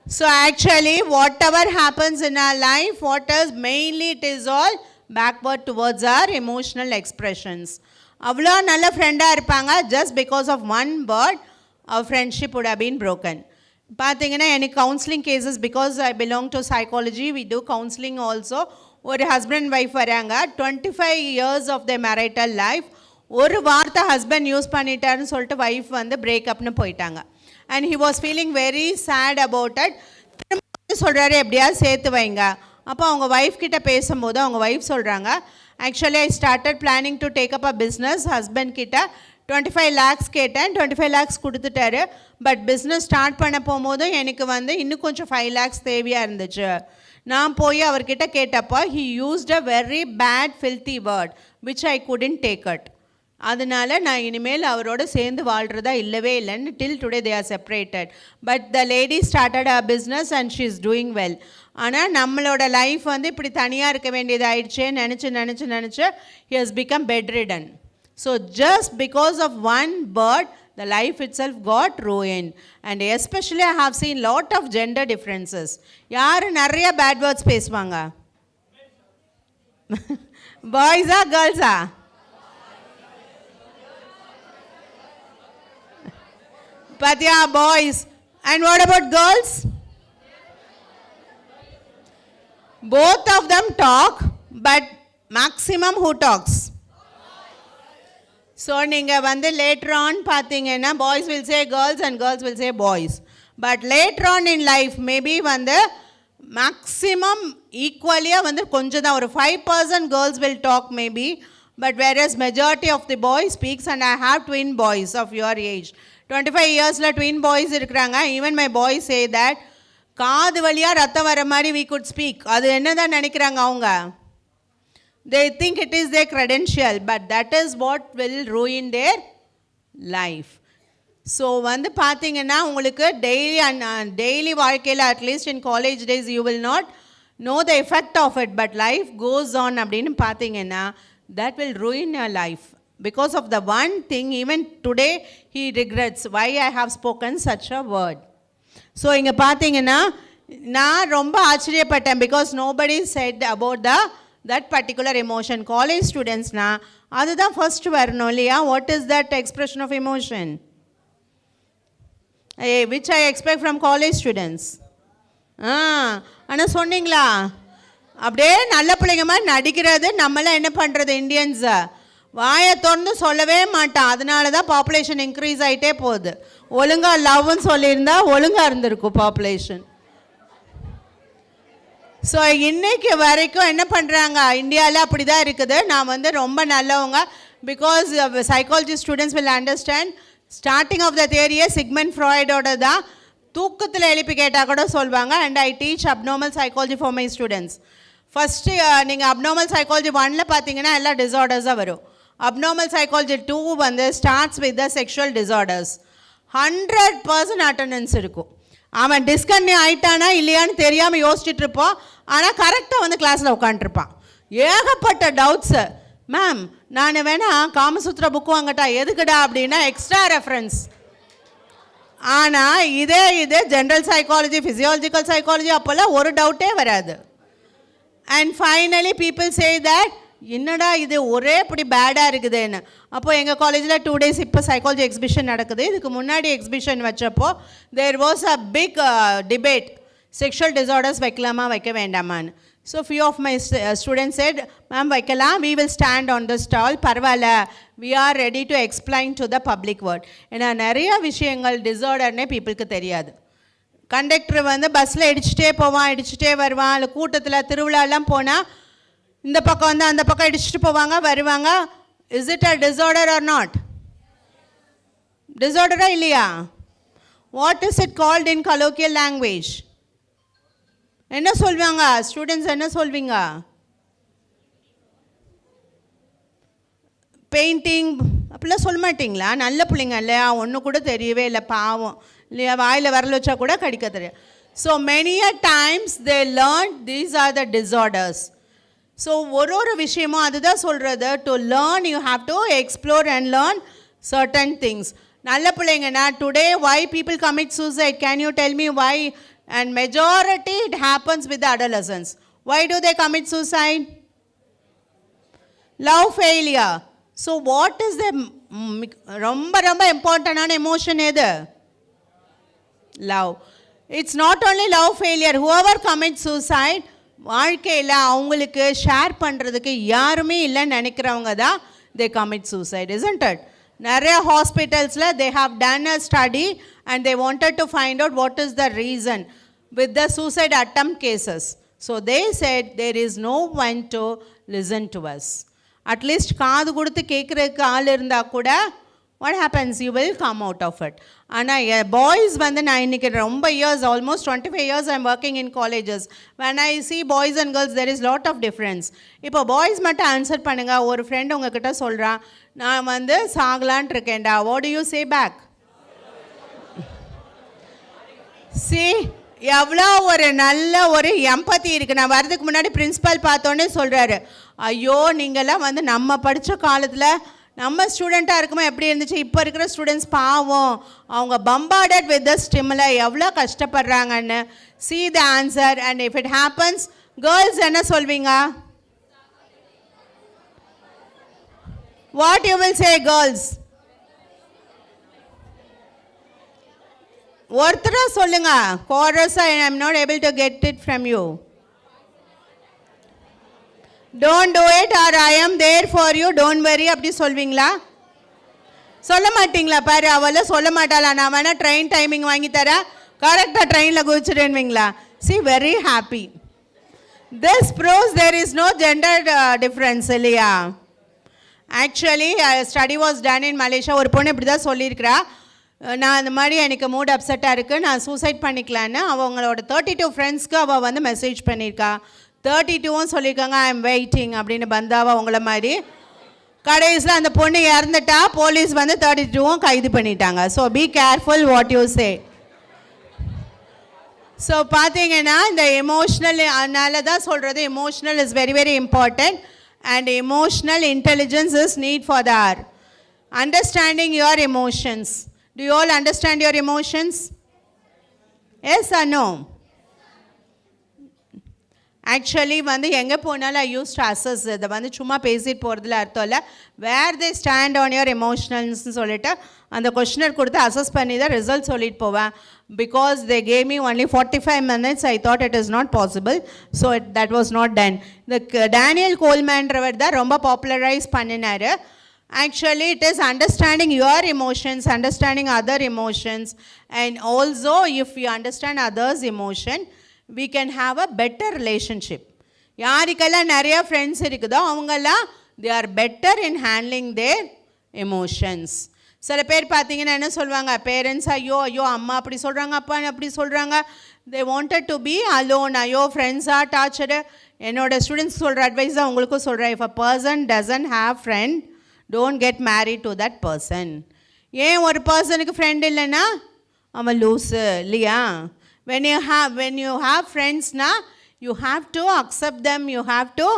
So actually whatever happens in our life, what is mainly it is all backward towards our emotional expressions. அவ்வளோ நல்ல ஃப்ரெண்டாக இருப்பாங்க, just because of one word our friendship would have been broken. பார்த்தீங்கன்னா எனக்கு counselling cases, because I belong to psychology, we do counselling also. ஒரு husband and wife வராங்க, 25 years of the marital life. ஒரு வார்த்தை ஹஸ்பண்ட் யூஸ் பண்ணிட்டாருன்னு சொல்லிட்டு wife வந்து பிரேக்கப்னு போயிட்டாங்க. And he was feeling very sad about it. திரும்ப சொல்கிறாரு எப்படியாவது சேர்த்து வைங்க. அப்போ அவங்க ஒய்ஃப் கிட்ட பேசும்போது அவங்க ஒய்ஃப் சொல்கிறாங்க, actually I started planning to take up a business. Husband கிட்ட 25 lakhs கேட்டேன், 25 lakhs கொடுத்துட்டாரு. பட் பிஸ்னஸ் ஸ்டார்ட் பண்ண போகும்போதும் எனக்கு வந்து இன்னும் கொஞ்சம் 5 lakhs தேவையாக இருந்துச்சு. நான் போய் அவர்கிட்ட கேட்டப்போ he used a very bad filthy word which I couldn't take it. அதனால் நான் இனிமேல் அவரோட சேர்ந்து வாழ்கிறதா இல்லவே இல்லைன்னு till today they are separated. But the lady started a business and she is doing well. ஆனால் நம்மளோட லைஃப் வந்து இப்படி தனியாக இருக்க வேண்டியது ஆயிடுச்சே நினச்சி he has become bedridden. So just because of one word, the life itself got ruined. And especially I have seen lot of gender differences. யார் நிறைய bad words பேசுவாங்க? Boys or girls? But yeah, boys. And what about girls? Both of them talk, but maximum who talks? So நீங்கள் வந்து later on பார்த்தீங்கன்னா boys will say girls and girls will say boys. But later on in life maybe வந்து maximum ஈக்குவலியாக வந்து கொஞ்சம் தான், ஒரு 5% girls will talk maybe. But whereas majority of the boys speaks. And I have twin boys of your age. 25 yearsல twin boys இருக்கிறாங்க. Even my boys say that காது வழியாக ரத்தம் வர மாதிரி வி குட் ஸ்பீக். அது என்ன தான் நினைக்கிறாங்க அவங்க? They think it is their credential, but that is what will ruin their life. So வந்து பார்த்தீங்கன்னா உங்களுக்கு டெய்லி வாழ்க்கையில் at least in college days you will not know the effect of it, but life goes on அப்படின்னு பார்த்தீங்கன்னா that will ruin your life because of the one thing. Even today he regrets why I have spoken such a word. So இங்கே பார்த்தீங்கன்னா நான் ரொம்ப ஆச்சரியப்பட்டேன் because nobody said about that particular emotion. College ஸ்டூடெண்ட்ஸ்னா அதுதான் first வரணும் இல்லையா? What is that expression of emotion which I expect from college students? ஆனால் சொன்னீங்களா? அப்படியே நல்ல பிள்ளைங்க மாதிரி நடிக்கிறது. நம்மளாம் என்ன பண்ணுறது இந்தியன்ஸை வாயை திறந்து சொல்லவே மாட்டான். அதனால தான் பாப்புலேஷன் இன்க்ரீஸ் ஆகிட்டே போகுது. ஒழுங்காக லவ்னு சொல்லியிருந்தா ஒழுங்காக இருந்திருக்கும் பாப்புலேஷன். ஸோ இன்னைக்கு வரைக்கும் என்ன பண்ணுறாங்க இந்தியாவில் அப்படி தான் இருக்குது. நான் வந்து ரொம்ப நல்லவங்க because psychology students will understand. Starting of the தியரியே சிக்மெண்ட் ஃப்ராய்டோட தான் தூக்கத்தில் எழுப்பி கேட்டால் கூட சொல்வாங்க. And I teach abnormal psychology for my students. First நீங்கள் அப்நார்மல் சைக்காலஜி 1 பார்த்தீங்கன்னா எல்லா டிஸார்டர்ஸாக வரும். அப்நார்மல் சைக்காலஜி 2 வந்து starts with the sexual disorders. 100% attendance இருக்கும். அவன் டிஸ்கன்டினியூ ஆகிட்டானா இல்லையான்னு தெரியாமல் யோசிச்சுட்டு இருப்போம். ஆனால் கரெக்டாக வந்து கிளாஸில் உட்காந்துருப்பான். ஏகப்பட்ட டவுட்ஸு. மேம் நான் வேணா காமசூத்ரா புக்கு வாங்கட்டா? எதுக்குடா அப்படின்னா எக்ஸ்ட்ரா ரெஃபரன்ஸ். ஆனால் இதே ஜென்ரல் சைக்காலஜி ஃபிசியாலஜிக்கல் சைக்காலஜி அப்போல்லாம் ஒரு டவுட்டே வராது. And finally people say that என்னடா இது ஒரே இப்படி பேடாக இருக்குதுன்னு. அப்போது எங்கள் காலேஜில் 2 days இப்போ சைக்காலஜி எக்ஸிபிஷன் நடக்குது. இதுக்கு முன்னாடி எக்ஸிபிஷன் வச்சப்போ there was a big debate, sexual disorders வைக்கலாமா வைக்க வேண்டாமான்னு. So few of my students said ma'am வைக்கலாம், we will stand on the stall, பரவாயில்ல, we are ready to explain to the public word. ஏன்னா நிறைய விஷயங்கள் டிஸார்டர்னே பீப்புளுக்கு தெரியாது. கண்டக்டர் வந்து பஸ்ஸில் இடிச்சுட்டே போவான், இடிச்சுட்டே வருவான். இல்லை கூட்டத்தில் திருவிழாலாம் போனால் இந்த பக்கம் வந்து அந்த பக்கம் இடிச்சுட்டு போவாங்க வருவாங்க. Is it a disorder or not? டிஸார்டரா இல்லையா? What is it called in colloquial language? என்ன சொல்வாங்க ஸ்டூடெண்ட்ஸ்? என்ன சொல்வீங்க? பெயிண்டிங் அப்படிலாம் சொல்ல மாட்டிங்களா? நல்ல பிள்ளைங்க இல்லையா? ஒன்று கூட தெரியவே இல்லை, பாவம் இல்லையா? வாயில் வரல வச்சா கூட கடிக்க தெரியும். So many a times they learn these are the disorders. So ஒரு விஷயமும் அதுதான் சொல்கிறது. To learn you have to explore and learn certain things. நல்ல பிள்ளைங்கன்னா today why people commit suicide? Can you tell me why? And majority it happens with the adolescents. Why do they commit suicide? Love failure. So what is the ரொம்ப இம்பார்ட்டண்டான emotion எது? Love. It's not only love failure. whoever commits suicide வாழ்க்கையில் அவங்களுக்கு share பண்ணுறதுக்கு யாருமே இல்லைன்னு நினைக்கிறவங்க தான் they commit suicide, isn't it? நிறைய ஹாஸ்பிட்டல்ஸில் they have done a study and they wanted to find out what is the reason with the suicide attempt cases. So they said there is no one to listen to us. At least காது கொடுத்து கேட்குறதுக்கு ஆள் இருந்தால் கூட what happens? You will come out of it. ஆனால் boys வந்து நான் இன்றைக்கி ரொம்ப years, almost 25 years I'm working in colleges. When I see boys and girls there is lot of difference. இப்போ பாய்ஸ் மட்டும் ஆன்சர் பண்ணுங்கள். ஒரு ஃப்ரெண்ட் உங்ககிட்ட சொல்கிறான், நான் வந்து சாகலான்ட்டு இருக்கேன்டா. what do you say back? See, எவ்வளோ ஒரு நல்ல ஒரு எம்பத்தி இருக்குது. நான் வரதுக்கு முன்னாடி பிரின்ஸிபல் பார்த்தோன்னே சொல்கிறாரு, ஐயோ நீங்கள்லாம் வந்து நம்ம படித்த காலத்தில் நம்ம ஸ்டூடெண்ட்டாக இருக்கும்போது எப்படி இருந்துச்சு, இப்போ இருக்கிற ஸ்டூடெண்ட்ஸ் பாவம், அவங்க பம்பார்டட் வித் த ஸ்டிமுலை எவ்வளோ கஷ்டப்படுறாங்கன்னு. see the answer and if it happens, girls என்ன சொல்வீங்க? what you will say girls? ஒருத்தர சொல்லுங்க. chorus I am not able to get it from you. don't do it or I am there for you, don't worry அப்படி சொல்வீங்களா? சொல்ல மாட்டீங்களா? பாரு அவளை சொல்ல மாட்டாளா, நான் வேணா ட்ரெயின் டைமிங் வாங்கி தரேன், கரெக்டாக ட்ரெயினில் குதிச்சுடுவீங்களா? see very happy. this proves there is no gender difference இல்லையா? Actually study was done in Malaysia. ஒரு பொண்ணு இப்படி தான் சொல்லியிருக்கிறா, நான் அந்த மாதிரி எனக்கு மூட் அப்செட்டாக இருக்குது, நான் சூசைட் பண்ணிக்கலான்னு. அவங்களோட 32 ஃப்ரெண்ட்ஸ்க்கு அவள் வந்து மெசேஜ் பண்ணியிருக்கா. 32வும் சொல்லியிருக்காங்க ஐ எம் வெயிட்டிங் அப்படின்னு. பந்தாவா உங்களை மாதிரி கடைசியில் அந்த பொண்ணு இறந்துட்டா, போலீஸ் வந்து 32வும் கைது பண்ணிட்டாங்க. So be careful what you say. So பார்த்தீங்கன்னா இந்த எமோஷ்னல், அதனால தான் சொல்கிறது emotional is very very important and emotional intelligence is need for the hour. Understanding your emotions. Do you all understand your emotions? Yes or no? Actually வந்து எங்கே போனாலும் ஐ use to assess. இதை வந்து சும்மா பேசிட்டு போகிறதுல அர்த்தம் இல்லை. வேர் தே ஸ்டாண்ட் ஆன் யுவர் எமோஷனல்ஸ்னு சொல்லிட்டு அந்த கொஷினர் கொடுத்து அசஸ் பண்ணி தான் ரிசல்ட் சொல்லிட்டு போவேன். Because they gave me only 45 minutes, I thought it is not possible. So that was not done. இந்த டேனியல் கோல்மேன்றவர் தான் ரொம்ப பாப்புலரைஸ் பண்ணினார். Actually, it is understanding your emotions, understanding other emotions, and also if you understand others' emotion, we can have a better relationship. யாருக்கெல்லாம் நிறைய friends இருக்குதோ அவங்கெல்லாம் they are better in handling their emotions. சில பேர் பார்த்தீங்கன்னா என்ன சொல்லுவாங்க, பேரண்ட்ஸ் ஐயோ ஐயோ அம்மா அப்படி சொல்கிறாங்க, அப்பா அப்படி சொல்கிறாங்க, they wanted to be alone. ஐயோ ஃப்ரெண்ட்ஸ் ஆர் டார்ச்சரு. என்னோட ஸ்டூடெண்ட்ஸ் சொல்கிற அட்வைஸ் தான் உங்களுக்கும் சொல்கிறேன். if a person doesn't have friend, don't get married to that person. ஏன் ஒரு பர்சனுக்கு ஃப்ரெண்ட் இல்லைன்னா அவன் லூஸு இல்லையா? when you have friends na, you have to accept them, you have to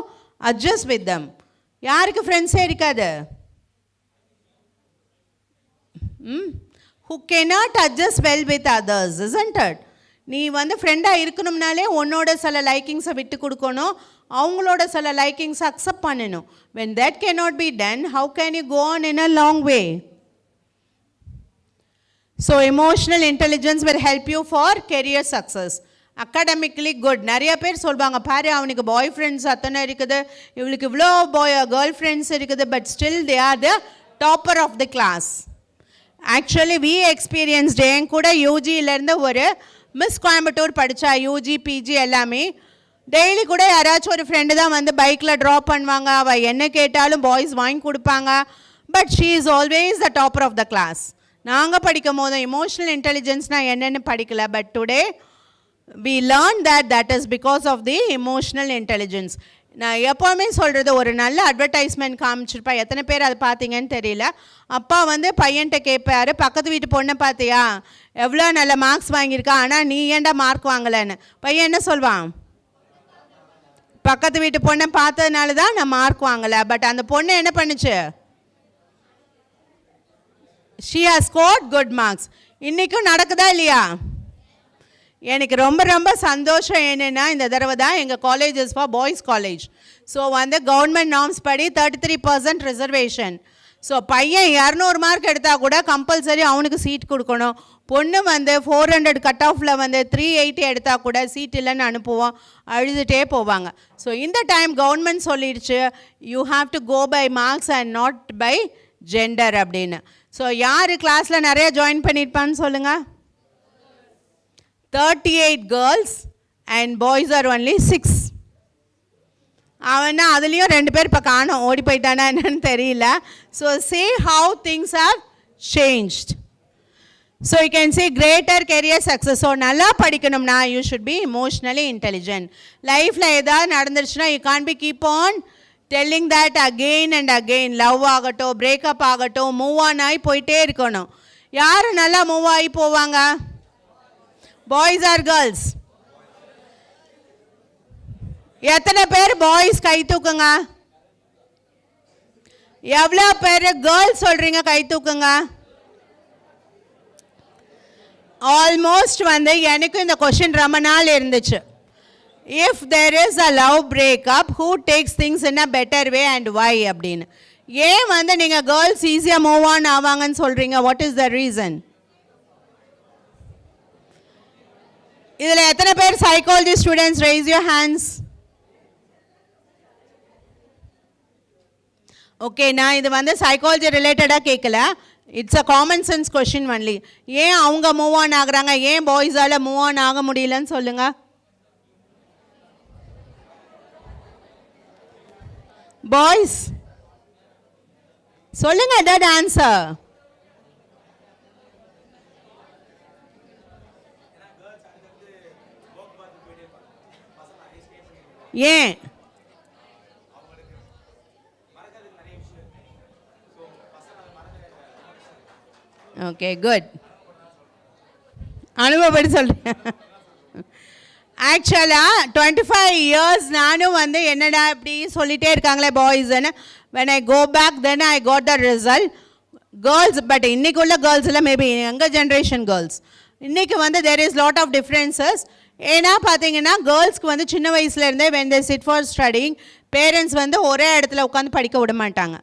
adjust with them. யாருக்கு ஃப்ரெண்ட்ஸே இருக்காது? who cannot adjust well with others, isn't it? நீ வந்து ஃப்ரெண்டாக இருக்கணும்னாலே உன்னோட சில லைக்கிங்ஸை விட்டு கொடுக்கணும், அவங்களோட சில லைக்கிங்ஸை அக்செப்ட் பண்ணணும். when that cannot be done, how can you go on in a long way? So emotional intelligence will help you for career success. Academically good. நிறைய பேர் சொல்வாங்க, பாரு அவனுக்கு பாய் ஃப்ரெண்ட்ஸ் அத்தனை இருக்குது, இவளுக்கு இவ்வளோ கேர்ள் ஃப்ரெண்ட்ஸ் இருக்குது, but still they are the topper of the class. Actually we experienced. என் கூட யூஜியிலேருந்து ஒரு மிஸ் கோயம்புத்தூர் படித்தா, யூஜி பிஜி எல்லாமே. டெய்லி கூட யாராச்சும் ஒரு ஃப்ரெண்டு தான் வந்து பைக்கில் ட்ராப் பண்ணுவாங்க, அவள் என்ன கேட்டாலும் பாய்ஸ் வாங்கி கொடுப்பாங்க, but she is always the topper of the class. நாங்கள் படிக்கும் போது எமோஷ்னல் இன்டெலிஜென்ஸ்னால் என்னென்னு படிக்கல, but today we learn that is because of the emotional intelligence. நான் எப்போவுமே சொல்கிறது, ஒரு நல்ல அட்வர்டைஸ்மெண்ட் காமிச்சிருப்பா, எத்தனை பேர் அதை பார்த்தீங்கன்னு தெரியல. அப்பா வந்து பையன்கிட்ட கேட்பாரு, பக்கத்து வீட்டு பொண்ணை பார்த்தியா எவ்வளோ நல்ல மார்க்ஸ் வாங்கியிருக்கா, ஆனால் நீ ஏன்டா மார்க் வாங்கலைன்னு. பையன் என்ன சொல்வான், பக்கத்து வீட்டு பொண்ணை பார்த்ததுனால தான் நான் மார்க் வாங்கலை. பட் அந்த பொண்ணு என்ன பண்ணுச்சு, she has scored good marks. இன்றைக்கும் நடக்குதா இல்லையா? எனக்கு ரொம்ப ரொம்ப சந்தோஷம் என்னென்னா, இந்த தடவை தான் எங்கள் colleges for boys college. So வந்து கவர்மெண்ட் நார்ம்ஸ் படி 33% ரிசர்வேஷன். ஸோ பையன் 200 மார்க் எடுத்தால் கூட கம்பல்சரி அவனுக்கு சீட் கொடுக்கணும். பொண்ணு வந்து 400 கட் ஆஃபில் வந்து 380 எடுத்தால் கூட சீட் இல்லைன்னு அனுப்புவோம், அழுதுகிட்டே போவாங்க. ஸோ இந்த டைம் கவர்மெண்ட் சொல்லிடுச்சு, you have to go by marks and not by gender அப்படின்னு. ஸோ யார் கிளாஸில் நிறைய ஜாயின் பண்ணியிருப்பான்னு சொல்லுங்கள்? 38 girls and boys are only 6. அவனா அதுலேயும் 2 பேர் இப்போ காணோம், ஓடி போயிட்டானா என்னன்னு தெரியல. So see how things have changed. So you can say greater career success. So நல்லா படிக்கணும்னா you should be emotionally intelligent. லைஃப்பில் ஏதாவது நடந்துருச்சுன்னா you can't be keep on telling that again and again. Love ஆகட்டும், பிரேக்கப் ஆகட்டும், move on ஆகி போயிட்டே இருக்கணும். யார் நல்லா மூவ் ஆகி போவாங்க? Boys or girls? எத்தனை பேர் பாய்ஸ் கை தூக்குங்க. எவ்வளோ பேர் கேர்ள்ஸ் சொல்கிறீங்க கை தூக்குங்க. ஆல்மோஸ்ட் வந்து எனக்கும் இந்த கொஷின் ரொம்ப நாள் இருந்துச்சு. if there is a love breakup, who takes things in a better way and why அப்படின்னு. ஏன் வந்து நீங்கள் கேர்ள்ஸ் ஈஸியாக மூவ் ஆன் ஆவாங்கன்னு சொல்கிறீங்க? What is the reason? இதில் எத்தனை பேர் psychology students? Raise your hands. Okay, நான் இது வந்து சைக்காலஜி ரிலேட்டடாக கேட்கல, it's a common sense question only. ஏன் அவங்க மூவ் ஆன் ஆகுறாங்க, ஏன் பாய்ஸால் மூவ் ஆன் ஆக முடியலன்னு சொல்லுங்கள். பாய்ஸ் சொல்லுங்க, ஏதாவது ஆன்சர். ஏன்? Okay good. அனுபவப்படி சொல்கிறேன். ஆக்சுவலாக 25 இயர்ஸ் நானும் வந்து என்னடா இப்படி சொல்லிகிட்டே இருக்காங்களே பாய்ஸ்ன்னு. when I go back then I got the result. Girls but இன்றைக்கி உள்ள கேர்ள்ஸில் மேபி எங்கள் ஜென்ரேஷன் கேர்ள்ஸ் இன்றைக்கி வந்து there is lot of differences. ஏன்னா பார்த்தீங்கன்னா கேர்ள்ஸ்க்கு வந்து சின்ன வயசுலேருந்தே when they sit for studying parents வந்து ஒரே இடத்துல உட்காந்து படிக்க விட மாட்டாங்க.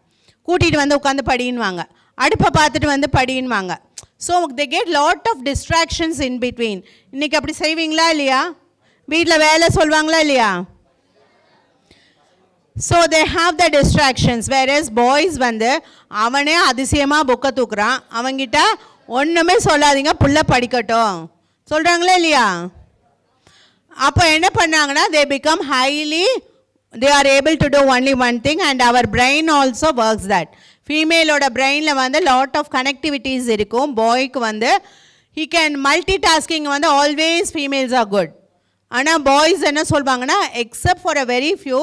கூட்டிகிட்டு வந்து உட்காந்து படின்வாங்க, அடுப்பை பார்த்துட்டு வந்து படின்வாங்க. So they get lot of distractions in between. இன்றைக்கி அப்படி செய்வீங்களா இல்லையா? வீட்டில் வேலை சொல்லுவாங்களா இல்லையா? So they have the distractions. whereas boys வந்து அவனே அதிசயமாக புக்கை தூக்குறான், அவங்கிட்ட ஒன்றுமே சொல்லாதீங்க புள்ள படிக்கட்டும் சொல்கிறாங்களே இல்லையா? அப்போ என்ன பண்ணாங்கன்னா they become highly, they are able to do only one thing and our brain also works that. ஃபீமேலோட பிரெயினில் வந்து லாட் ஆஃப் கனெக்டிவிட்டிஸ் இருக்கும். பாய்க்கு வந்து he can multitasking வந்து always females are good. ஆனால் பாய்ஸ் என்ன சொல்வாங்கன்னா except for a very few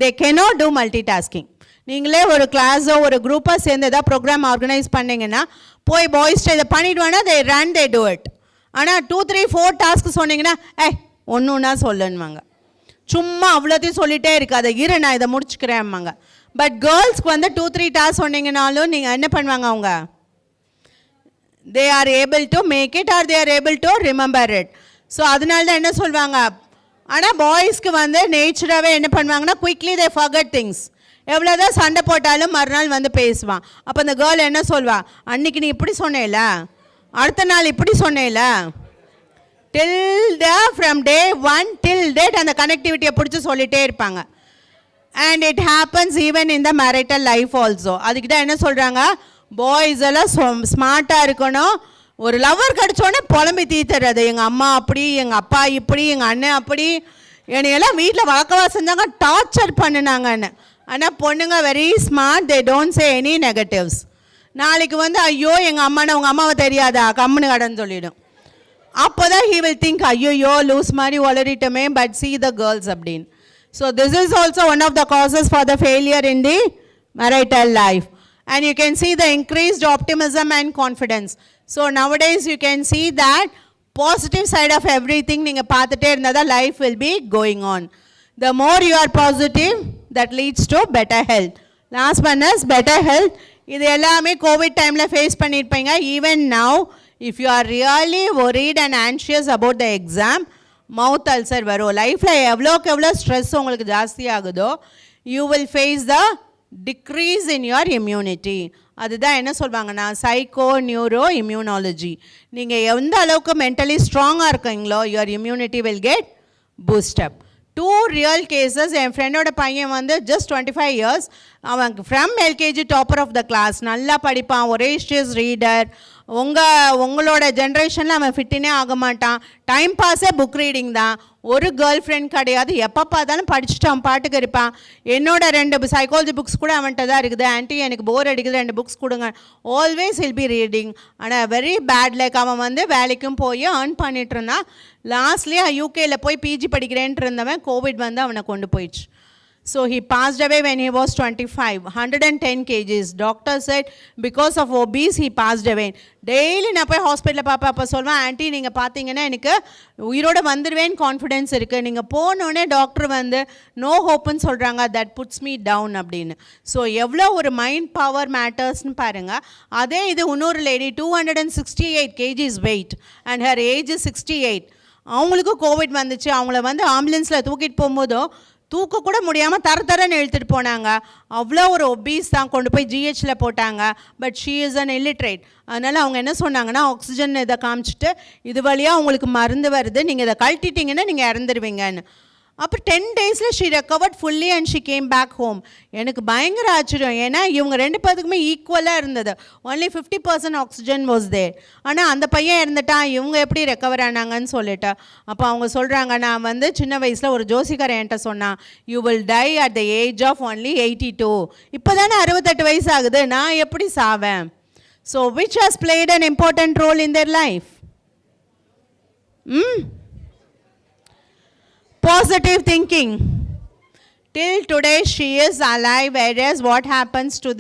they cannot do multitasking. நீங்களே ஒரு கிளாஸோ ஒரு குரூப்பாக சேர்ந்து ஏதாவது ப்ரோக்ராம் ஆர்கனைஸ் பண்ணிங்கன்னா போய் பாய்ஸ்ட்டு இதை பண்ணிவிடுவானா they run, they do it. ஆனால் 2, 3, 4 டாஸ்க் சொன்னீங்கன்னா ஒன்று ஒன்றா சொல்லுன்னுவாங்க. சும்மா அவ்வளோத்தையும் சொல்லிகிட்டே இருக்காது, இரு நான் இதை முடிச்சுக்கிறேன்பாங்க. பட் கேர்ள்ஸ்க்கு வந்து 2, 3 டாஸ்க் சொன்னீங்கனாலும் நீங்கள் என்ன பண்ணுவாங்க, அவங்க they are able to make it or they are able to remember it. So அதனால தான் என்ன சொல்லுவாங்க. ஆனால் பாய்ஸ்க்கு வந்து நேச்சராகவே என்ன பண்ணுவாங்கன்னா குயிக்லி they forget things. எவ்வளோதான் சண்டை போட்டாலும் மறுநாள் வந்து பேசுவான். அப்போ அந்த கேர்ள் என்ன சொல்வா, அன்றைக்கி நீ இப்படி சொன்னேல, அடுத்த நாள் இப்படி சொன்னேல, ஃப்ரம் டே 1 till date அந்த கனெக்டிவிட்டியை பிடிச்சி சொல்லிகிட்டே இருப்பாங்க. And it happens even in the marital life also. அதுக்கு தான் என்ன சொல்கிறாங்க, பாய்ஸ் எல்லாம் ஸ்மார்ட்டாக இருக்கணும். ஒரு லவ்வர் கிடச்சோடனே புலம்பி தீத்துறது, எங்கள் அம்மா அப்படி, எங்கள் அப்பா இப்படி, எங்கள் அண்ணன் அப்படி, என்னையெல்லாம் வீட்டில் வழக்கவா செஞ்சாங்க, டார்ச்சர் பண்ணினாங்கன்னு. ஆனால் பொண்ணுங்க very smart, they don't say any negatives. நாளைக்கு வந்து ஐயோ எங்கள் அம்மானா உங்கள் அம்மாவை தெரியாதா கம்முன்னு கடன்னு சொல்லிவிடும். அப்போ தான் ஹீ வில் திங்க் ஐயோ லூஸ் மாதிரி வளரிட்டோமே, பட் சி த கேர்ள்ஸ் அப்படின்னு. So this is also one of the causes for the failure in the marital life. And you can see the increased optimism and confidence. So nowadays you can see that positive side of everything ninga paathite irundha life will be going on. The more you are positive, that leads to better health. Last one is better health. Idu ellame covid time la face pannirpeenga. Even now if you are really worried and anxious about the exam, mouth ulcer varum, life la evlo stress ungalku jaasti agudho, you will face the decrease in your immunity. அதுதான் என்ன சொல்வாங்கன்னா psycho neuro immunology. நீங்கள் எந்த அளவுக்கு mentally ஸ்ட்ராங்காக இருக்கீங்களோ your immunity will get boost up. 2 real cases. என் ஃப்ரெண்டோட பையன் வந்து just 25 years, அவன் from LKG topper of the class, நல்லா படிப்பான், ஒரேஷியஸ் ரீடர். உங்களோட ஜென்ரேஷனில் அவன் ஃபிட்டினே ஆக மாட்டான், டைம் பாஸே புக் ரீடிங் தான், ஒரு கேர்ள் ஃப்ரெண்ட் கிடையாது, எப்போ பார்த்தாலும் படிச்சுட்டு அவன் பாட்டுக்கு இருப்பான். என்னோட 2 சைக்காலஜி புக்ஸ் கூட அவன்கிட்ட தான் இருக்குது. ஆன்ட்டி எனக்கு போர் அடிக்குது 2 புக்ஸ் கொடுங்க, ஆல்வேஸ் வில் பி ரீடிங். ஆனால் வெரி பேட் லைக் அவன் வந்து வேலைக்கும் போய் ஏர்ன் பண்ணிட்டு இருந்தான். லாஸ்ட்லேயே யூகேயில் போய் பிஜி படிக்கிறேன்ட்டு இருந்தவன் கோவிட் வந்து அவனை கொண்டு போயிடுச்சு. So he passed away when he was 25, 110 kgs. Doctor said because of obese he passed away. Daily நான் போய் ஹாஸ்பிட்டலில் பார்ப்பேன். அப்போ சொல்வேன், ஆன்ட்டி நீங்கள் பார்த்தீங்கன்னா எனக்கு உயிரோடு வந்துடுவேன் கான்ஃபிடென்ஸ் இருக்குது, நீங்கள் போனோடனே டாக்டர் வந்து நோ ஹோப்புன்னு சொல்கிறாங்க, தட் புட்ஸ் மீ டவுன் அப்படின்னு. ஸோ எவ்வளோ ஒரு மைண்ட் பவர் மேட்டர்ஸ்னு பாருங்கள். அதே இது இன்னொரு lady 268 kgs weight and her age 68. அவங்களுக்கு கோவிட் வந்துச்சு. அவங்கள வந்து ஆம்புலன்ஸில் தூக்கிட்டு போகும்போதும் தூக்க கூட முடியாமல் தரன்னு இழுத்துட்டு போனாங்க. அவ்வளோ ஒரு ஒபீஸ் தான், கொண்டு போய் ஜிஹெச்சில் போட்டாங்க. But she is an illiterate. அதனால் அவங்க என்ன சொன்னாங்கன்னா ஆக்சிஜன் இதை காமிச்சிட்டு இது வழியாக உங்களுக்கு மருந்து வருது, நீங்கள் இதை கழட்டிட்டிங்கன்னா நீங்கள் இறந்துடுவீங்கன்னு. அப்போ 10 daysல she recovered fully and she came back home. எனக்கு பயங்கர ஆச்சரியம், ஏன்னா இவங்க 2 பேருக்குமே ஈக்குவலாக இருந்தது. Only 50% oxygen was there. ஆனால் அந்த பையன் இறந்துட்டான், இவங்க எப்படி ரெக்கவர் ஆனாங்கன்னு சொல்லிட்டு. அப்போ அவங்க சொல்கிறாங்க, நான் வந்து சின்ன வயசில் ஒரு ஜோசிக்காரன் என்கிட்ட சொன்னான், you will die at the age of only 82. இப்போ தானே 68 வயசு ஆகுது, நான் எப்படி சாவேன்? So which has played an important role in their life? Positive thinking. Till today she is alive, whereas what happens to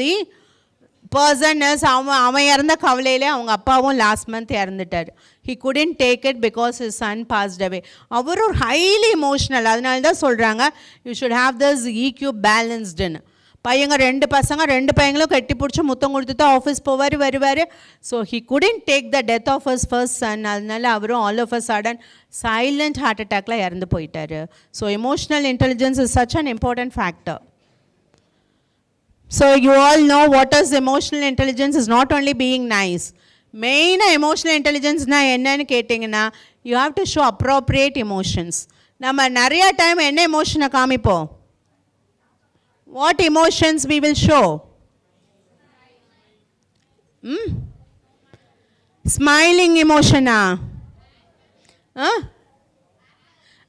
person is அவன் இறந்த கவலையிலே அவங்க அப்பாவும் லாஸ்ட் மந்த் இறந்துட்டார். He couldn't take it because his son passed away. அவர் ஒரு highly emotional. அதனால தான் சொல்கிறாங்க you should have this EQ பேலன்ஸ்டுன்னு. பையங்க 2 பசங்க 2 பையங்களும் கட்டி பிடிச்சி முத்தம் கொடுத்து தான் ஆஃபீஸ் போவார் வருவார். So he couldn't take the death of his first son. அதனால அவரும் all of a sudden silent heart அட்டாக்ல இறந்து போயிட்டார். So emotional intelligence is such an important factor. So you all know what is emotional intelligence is not only being nice. Main emotional intelligence na என்னன்னு கேட்டிங்கன்னா you have to show appropriate emotions. நம்ம நிறைய time என்ன எமோஷனை காமிப்போம்? What emotions we will show? Smiling emotion ah?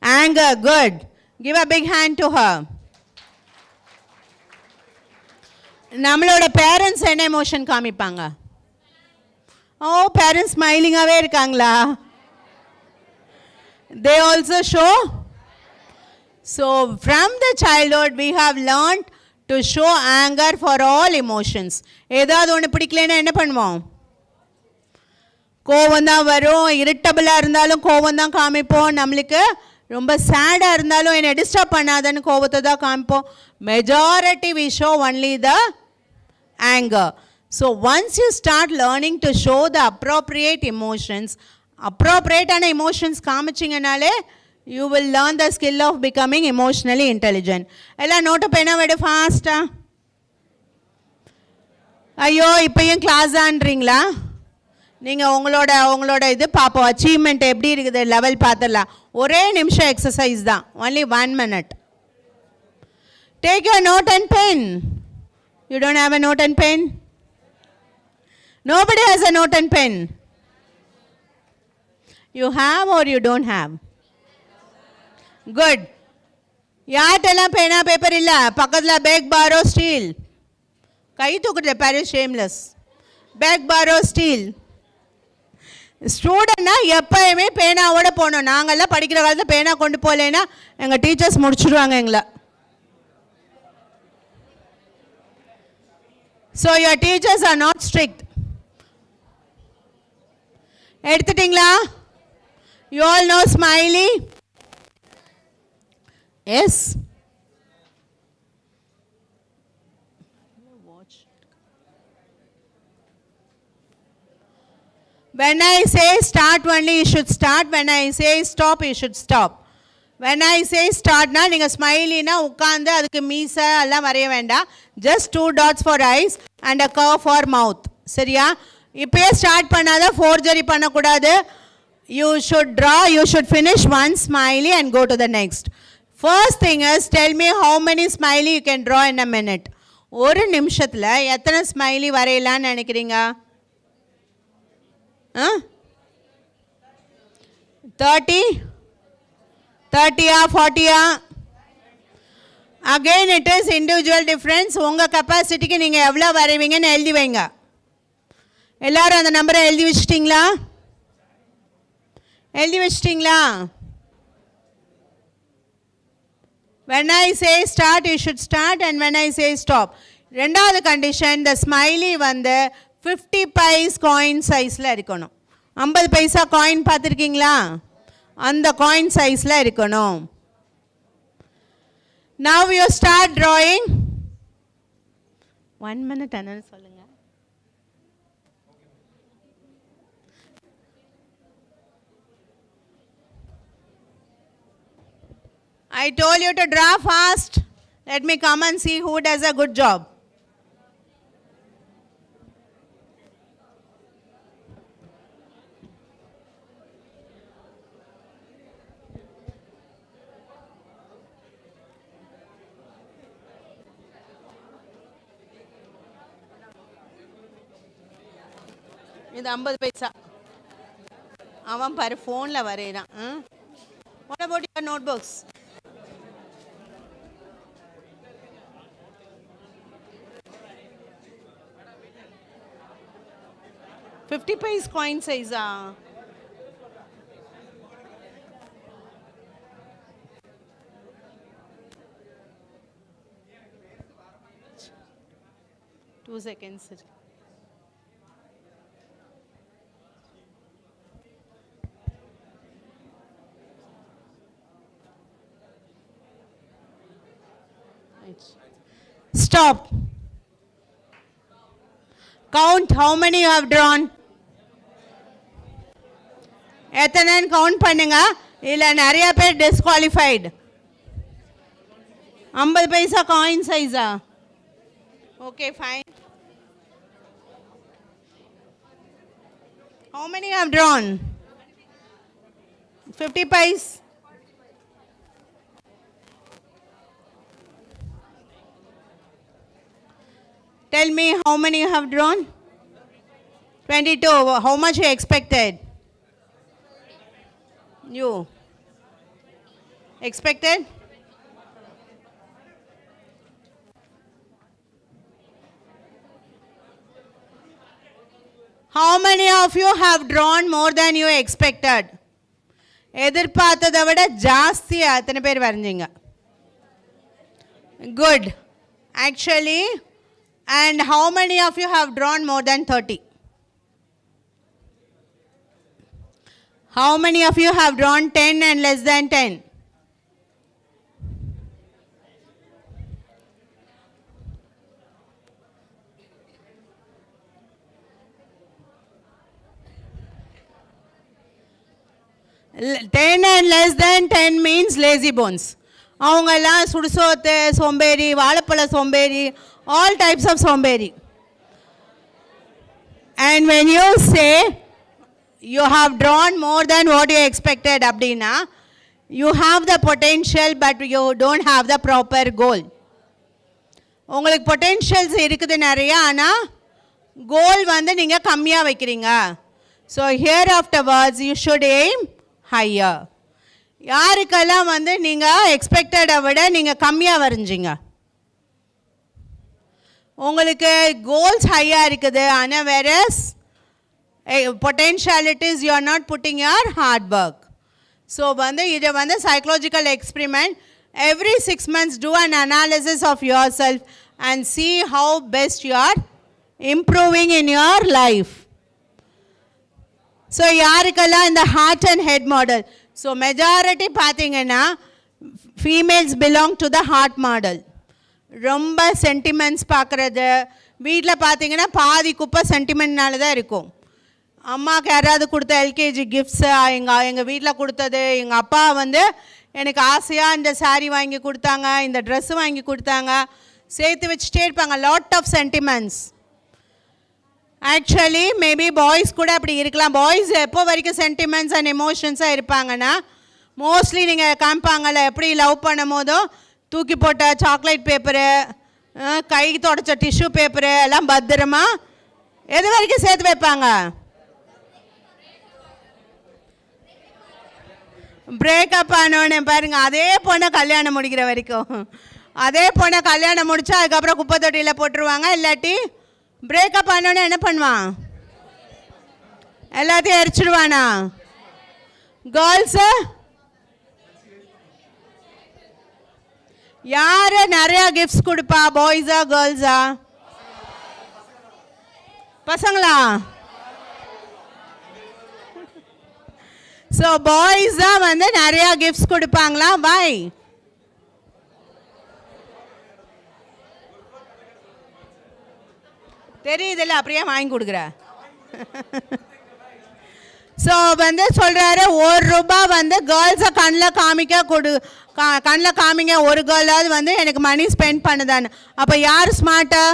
Anger, good. Give a big hand to her. நம்மளோட parents என்ன emotion காமிப்பாங்க? ஓ பேரண்ட்ஸ் ஸ்மைலிங்காகவே இருக்காங்களா? They also show. So from the childhood we have learnt to show anger for all emotions. ஏதாவது ஒன்று பிடிக்கலன்னா என்ன பண்ணுவோம்? கோவம் தான் வரும். இரிட்டபிளாக இருந்தாலும் கோவம் தான் காமிப்போம். நம்மளுக்கு ரொம்ப சேடாக இருந்தாலும் என்னை டிஸ்டர்ப் பண்ணாதன்னு கோவத்தை தான் காமிப்போம். Majority we show only the anger. So once you start learning to show the appropriate emotions, appropriate and emotions காமிச்சிங்கனாலே you will learn the skill of becoming emotionally intelligent. எல்லாம் நோட்டு பேனா விட ஃபாஸ்டா. ஐயோ இப்பயும் கிளாஸ் ஆன்றீங்களா? நீங்கள் உங்களோட இது பார்ப்போம் அச்சீவ்மெண்ட் எப்படி இருக்குது லெவல் பார்த்துடலாம். ஒரே நிமிஷம் எக்ஸசைஸ் தான். only 1 minute. Take your note and pen. You don't have a note and pen? Nobody has a note and pen. You have or you don't have? Good. யார்ட்டெல்லாம் பேனா பேப்பர் இல்லை? பக்கத்தில் back borrow steel. கை தூக்குறது பாரு shameless. Beg borrow steal. ஸ்டூடெண்ட்னா எப்பயுமே பேனாவோட போகணும். நாங்கள்லாம் படிக்கிற காலத்தில் பேனா கொண்டு போகலைன்னா எங்கள் டீச்சர்ஸ் முடிச்சுடுவாங்க எங்களை. So your teachers are not strict. எடுத்துட்டீங்களா? You all know smiley? Yes. When I say start only, you should start. When I say stop, you should stop. When I say start na நீங்க ஸ்மைலினா உட்கார்ந்து அதுக்கு மீசை எல்லாம் வரைய வேண்டாம். Just 2 dots for eyes and a curve for mouth. சரியா? இப்பயே start பண்ணாத ஃபோர்ஜரி பண்ணக்கூடாது. You should draw, you should finish one smiley and go to the next. First thing is tell me how many smiley you can draw in a minute. ஒரு நிமிஷத்தில் எத்தனை smiley வரையலான்னு நினைக்கிறீங்க? 30? 30 40? Again it is individual difference. உங்கள் கெப்பாசிட்டிக்கு நீங்கள் எவ்வளோ வரைவீங்கன்னு எழுதி வைங்க. எல்லாரும் அந்த நம்பரை எழுதி வச்சிட்டிங்களா? எழுதி வச்சிட்டிங்களா? When I say start, you should start, and when I say stop. ரெண்டாவது கண்டிஷன், the smiley வந்து 50 பைஸ் காயின் சைஸில் இருக்கணும். 50 பைசா காயின் பார்த்துருக்கீங்களா? அந்த காயின் சைஸில் இருக்கணும். Now you start drawing. 1 minute என்னன்னு சொல்லுங்க. I told you to draw fast. Let me come and see who does a good job. இது 50 பைசா. அவன் பாரு ஃபோனில் வரைகிறான். What about your notebooks? $50 paise coin size. 2 seconds. Stop. Count how many you have drawn. எத்தனைன்னு count பண்ணுங்க. இல்லை நிறைய பேர் disqualified. 50 paisa coin சைஸா? Okay fine. How many you have drawn? 50 paise. Tell me how many you have drawn? 22. How much you expected? You expected? How many of you have drawn more than you expected? எதிர்பார்த்ததை விட ஜாஸ்தி எத்தனை பேர் வரைஞ்சீங்க? Good. Actually, and how many of you have drawn more than 30? How many of you have drawn 10 and less than 10? Ten and less than 10 means lazy bones. அவங்கெல்லாம் சுடுசோத்து சோம்பேறி, வாழைப்பழ சோம்பேறி, all types of சோம்பேறி. And when you say you have drawn more than what you expected அப்படின்னா, you have the potential but you don't have the proper goal. உங்களுக்கு potentials இருக்குது நிறைய, ஆனால் goal வந்து நீங்கள் கம்மியாக வைக்கிறீங்க. So here afterwards you should aim higher. யாருக்கெல்லாம் வந்து நீங்கள் எக்ஸ்பெக்டடை விட நீங்கள் கம்மியாக வரைஞ்சிங்க? உங்களுக்கு கோல்ஸ் ஹையாக இருக்குது, ஆனால் whereas potentialities you are not putting your hard work. So வந்து இதை வந்து psychological experiment. Every 6 months do an analysis of yourself and see how best you are improving in your life. So யாருக்கெல்லாம் இந்த heart and head model? So majority பார்த்தீங்கன்னா females belong to the heart model. ரொம்ப sentiments பார்க்குறது, வீட்டில் பார்த்தீங்கன்னா பாதி குப்பை சென்டிமெண்ட்னால தான் இருக்கும். அம்மாவுக்கு யாராவது கொடுத்த எல்கேஜி கிஃப்ட்ஸு, எங்கள் வீட்டில் கொடுத்தது, எங்கள் அப்பா வந்து எனக்கு ஆசையாக இந்த சாரீ வாங்கி கொடுத்தாங்க, இந்த ட்ரெஸ்ஸு வாங்கி கொடுத்தாங்க, சேர்த்து வச்சுட்டே இருப்பாங்க. Lot of sentiments. Actually maybe boys கூட அப்படி இருக்கலாம். பாய்ஸ் எப்போ வரைக்கும் சென்டிமெண்ட்ஸ் அண்ட் எமோஷன்ஸாக இருப்பாங்கன்னா, மோஸ்ட்லி நீங்கள் காமிப்பாங்கள்ல எப்படி லவ் பண்ணும் போதும் தூக்கி போட்ட சாக்லேட் பேப்பரு, கை தொடச்ச டிஷ்யூ பேப்பரு எல்லாம் பத்திரமா எது வரைக்கும் சேர்த்து வைப்பாங்க? பிரேக்கப் ஆனோன்னு பாருங்கள். அதே பொண்ணை கல்யாணம் முடிக்கிற வரைக்கும், அதே பொண்ணை கல்யாணம் முடித்தா அதுக்கப்புறம் குப்பை தொட்டியில் போட்டுருவாங்க. இல்லாட்டி பிரேக்கப் ஆனோன்னு என்ன பண்ணுவான்? எல்லாத்தையும் எரிச்சிடுவானா? கேர்ள்ஸு யார் நிறையா கிஃப்ட்ஸ் கொடுப்பா? பாய்ஸா கேர்ள்ஸா? பசங்களா? ஸோ பாய்ஸ் தான் வந்து நிறையா கிஃப்ட்ஸ் கொடுப்பாங்களா? பாய் தெரியுதில்ல, அப்படியே வாங்கி கொடுக்குற. ஸோ வந்து சொல்கிறாரு, ₹1 வந்து கேர்ள்ஸை கண்ணில் காமிங்க, ஒரு கேர்ளாவது வந்து எனக்கு மணி ஸ்பெண்ட் பண்ணுதான்னு. அப்போ யார் ஸ்மார்ட்டா?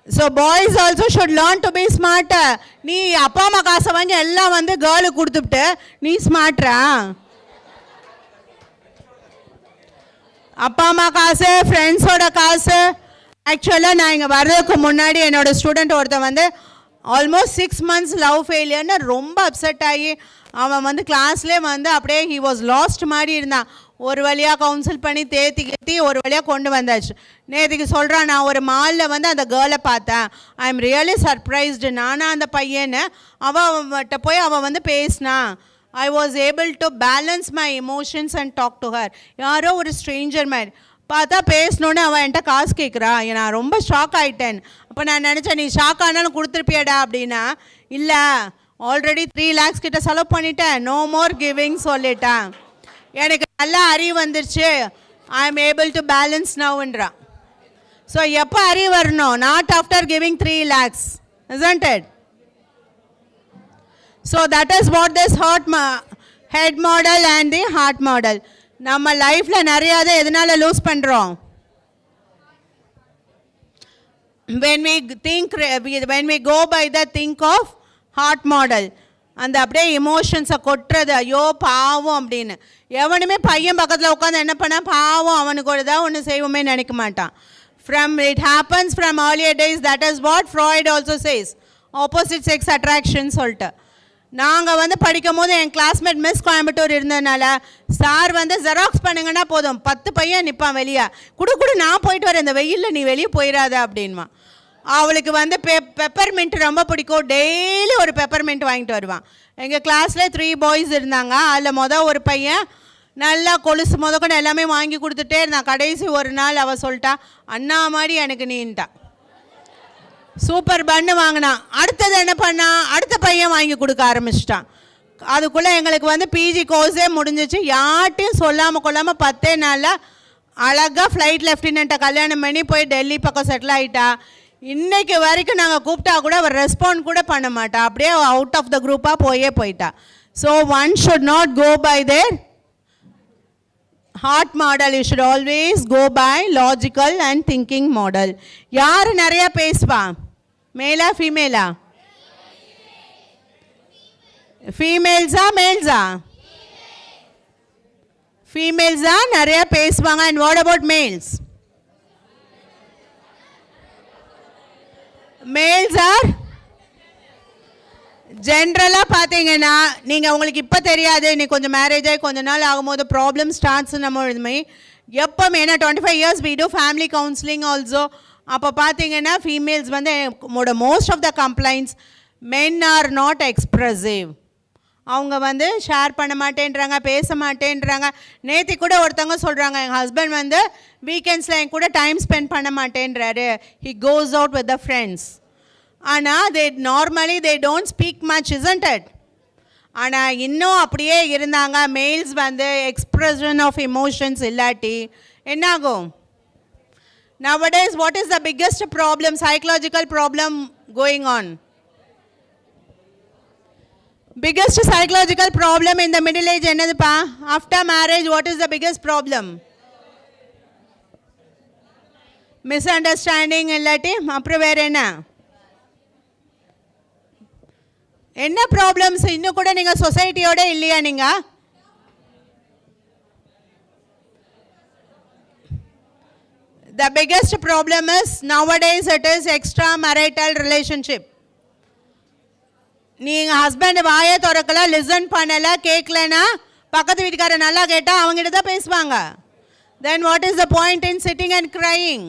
So boys also should learn to be ஸ்மார்ட்டா. நீ அப்பா அம்மா காசை வாங்கி எல்லாம் வந்து கேர்ளுக்கு கொடுத்துட்டு நீ ஸ்மார்ட்டா? அப்பா அம்மா காசு, ஃப்ரெண்ட்ஸோட காசு. ஆக்சுவலாக நான் இங்கே வர்றதுக்கு முன்னாடி என்னோடய ஸ்டூடெண்ட் ஒருத்தன் வந்து ஆல்மோஸ்ட் 6 months லவ் ஃபெயிலியர்னு ரொம்ப அப்செட் ஆகி அவன் வந்து கிளாஸ்லேயே வந்து அப்படியே ஹி வாஸ் லாஸ்ட் மாதிரி இருந்தான். ஒரு வழியாக கவுன்சில் பண்ணி தேத்தி ஒரு வழியாக கொண்டு வந்தாச்சு. நேற்றுக்கு சொல்கிறான், நான் ஒரு மாலில் வந்து அந்த கேர்ளை பார்த்தேன், ஐ எம் ரியலி சர்ப்ரைஸ்டு. நானா அந்த பையனை அவன்கிட்ட போய் அவன் வந்து பேசினான். I was able to balance my emotions and talk to her. யாரோ ஒரு ஸ்ட்ரேஞ்சர் மாதிரி பார்த்தா பேசணுன்னு அவன் என்கிட்ட காசு கேட்குறான். நான் ரொம்ப ஷாக் ஆகிட்டேன். அப்போ நான் நினச்சேன், நீ ஷாக் ஆனாலும் கொடுத்துருப்பியாடா அப்படின்னா. இல்லை, ஆல்ரெடி 3 lakhs கிட்ட செலவு பண்ணிட்டேன், நோ மோர் கிவிங் சொல்லிட்டேன். எனக்கு நல்லா அறிவு வந்துருச்சு. I am able to balance now-ன்றா. So எப்போ அறிவு வரணும்? Not after giving 3 lakhs, isn't it? So that is what this head model and the heart model. நம்ம லைஃப்பில் நிறையாதை எதனால் லூஸ் பண்ணுறோம்? When we go by the think of heart model, அந்த அப்படியே எமோஷன்ஸை கொட்டுறது, ஐயோ பாவம் அப்படின்னு. எவனுமே பையன் பக்கத்தில் உட்காந்து என்ன பண்ணால் பாவம் அவனுக்கு ஒரு தான் ஒன்று செய்வோமே நினைக்க மாட்டான். It happens from earlier days. That is what Freud also says. Opposite sex attraction சொல்லிட்டு. நாங்கள் வந்து படிக்கும் போது என் கிளாஸ்மேட் மிஸ் கோயம்புத்தூர் இருந்ததுனால சார் வந்து ஜெராக்ஸ் பண்ணுங்கன்னா போதும் 10 பையன் நிற்பான் வெளியே. குடு நான் போயிட்டு வரேன், இந்த வெயிலில் நீ வெளியே போயிடாத அப்படின்மா. அவளுக்கு வந்து பெப்பர்மெண்ட் ரொம்ப பிடிக்கும். டெய்லி ஒரு பெப்பர்மெண்ட் வாங்கிட்டு வருவான். எங்கள் கிளாஸில் 3 பாய்ஸ் இருந்தாங்க. அதில் ஒரு பையன் நல்லா கொலுசு முதக்கொண்டு எல்லாமே வாங்கி கொடுத்துட்டே இருந்தான். கடைசி ஒரு நாள் அவள் சொல்லிட்டா, அண்ணா மாதிரி எனக்கு நீன்ட்டா. சூப்பர் பண்ணு வாங்கினான். அடுத்தது என்ன பண்ணா, அடுத்த பையன் வாங்கி கொடுக்க ஆரம்பிச்சிட்டான். அதுக்குள்ளே எங்களுக்கு வந்து பிஜி கோர்ஸே முடிஞ்சிச்சு. யார்ட்டையும் சொல்லாமல் கொள்ளாமல் 10 நாளில் அழகாக ஃப்ளைட் லெஃப்டினண்ட்டை கல்யாணம் பண்ணி போய் டெல்லி பக்கம் செட்டில் ஆகிட்டா. இன்றைக்கு வரைக்கும் நாங்கள் கூப்பிட்டா கூட அவர் ரெஸ்பாண்ட் கூட பண்ண மாட்டா. அப்படியே அவுட் ஆஃப் த குரூப்பாக போயிட்டா. So one should not go by their heart model. You should always go by logical and thinking model. யார் நிறைய பேசுவா? மேலா ஃபீமேலா? ஃபீமேல்ஸா மேல்ஸா? ஃபீமேல்ஸ் தான் நிறைய பேசுவாங்க. and what about males? males are ஜென்ரலாக பார்த்தீங்கன்னா நீங்கள் உங்களுக்கு இப்போ தெரியாது, இன்னைக்கு கொஞ்சம் மேரேஜ் ஆகி கொஞ்ச நாள் ஆகும்போது ப்ராப்ளம் ஸ்டார்ட்ஸ். நம்ம இதுமே எப்போவுமே ஏன்னா 25 years we do family counseling also. அப்போ பார்த்தீங்கன்னா ஃபீமேல்ஸ் வந்து most of the complaints men are not expressive. அவங்க வந்து ஷேர் பண்ண மாட்டேன்றாங்க, பேச மாட்டேன்றாங்க. நேற்று கூட ஒருத்தவங்க சொல்கிறாங்க, எங்கள் ஹஸ்பண்ட் வந்து வீக்கெண்ட்ஸில் என் கூட டைம் ஸ்பெண்ட் பண்ண மாட்டேன்றாரு. he goes out with the friends. ஆனால் they don't speak much, isn't it? ஆனால் இன்னும் அப்படியே இருந்தாங்க. மேல்ஸ் வந்து எக்ஸ்பிரஷன் ஆஃப் எமோஷன்ஸ் இல்லாட்டி என்னாகும்? nowadays what is the biggest problem, psychological problem going on? biggest psychological problem in the middle age என்னதுப்பா? after marriage what is the biggest problem? misunderstanding இல்லாட்டி அப்புறம் வேறு என்ன ப்ராப்ளம்ஸ்? இன்னும் கூட நீங்கள் சொசைட்டியோட இல்லையா? நீங்கள் the biggest problem is nowadays it is extramarital relationship. நீங்கள் ஹஸ்பண்ட் வாயை திறக்கல, லிசன் பண்ணலை, கேட்கலன்னா பக்கத்து வீட்டுக்காரர் நல்லா கேட்டால் அவங்ககிட்ட தான் பேசுவாங்க. then what is the point in sitting and crying?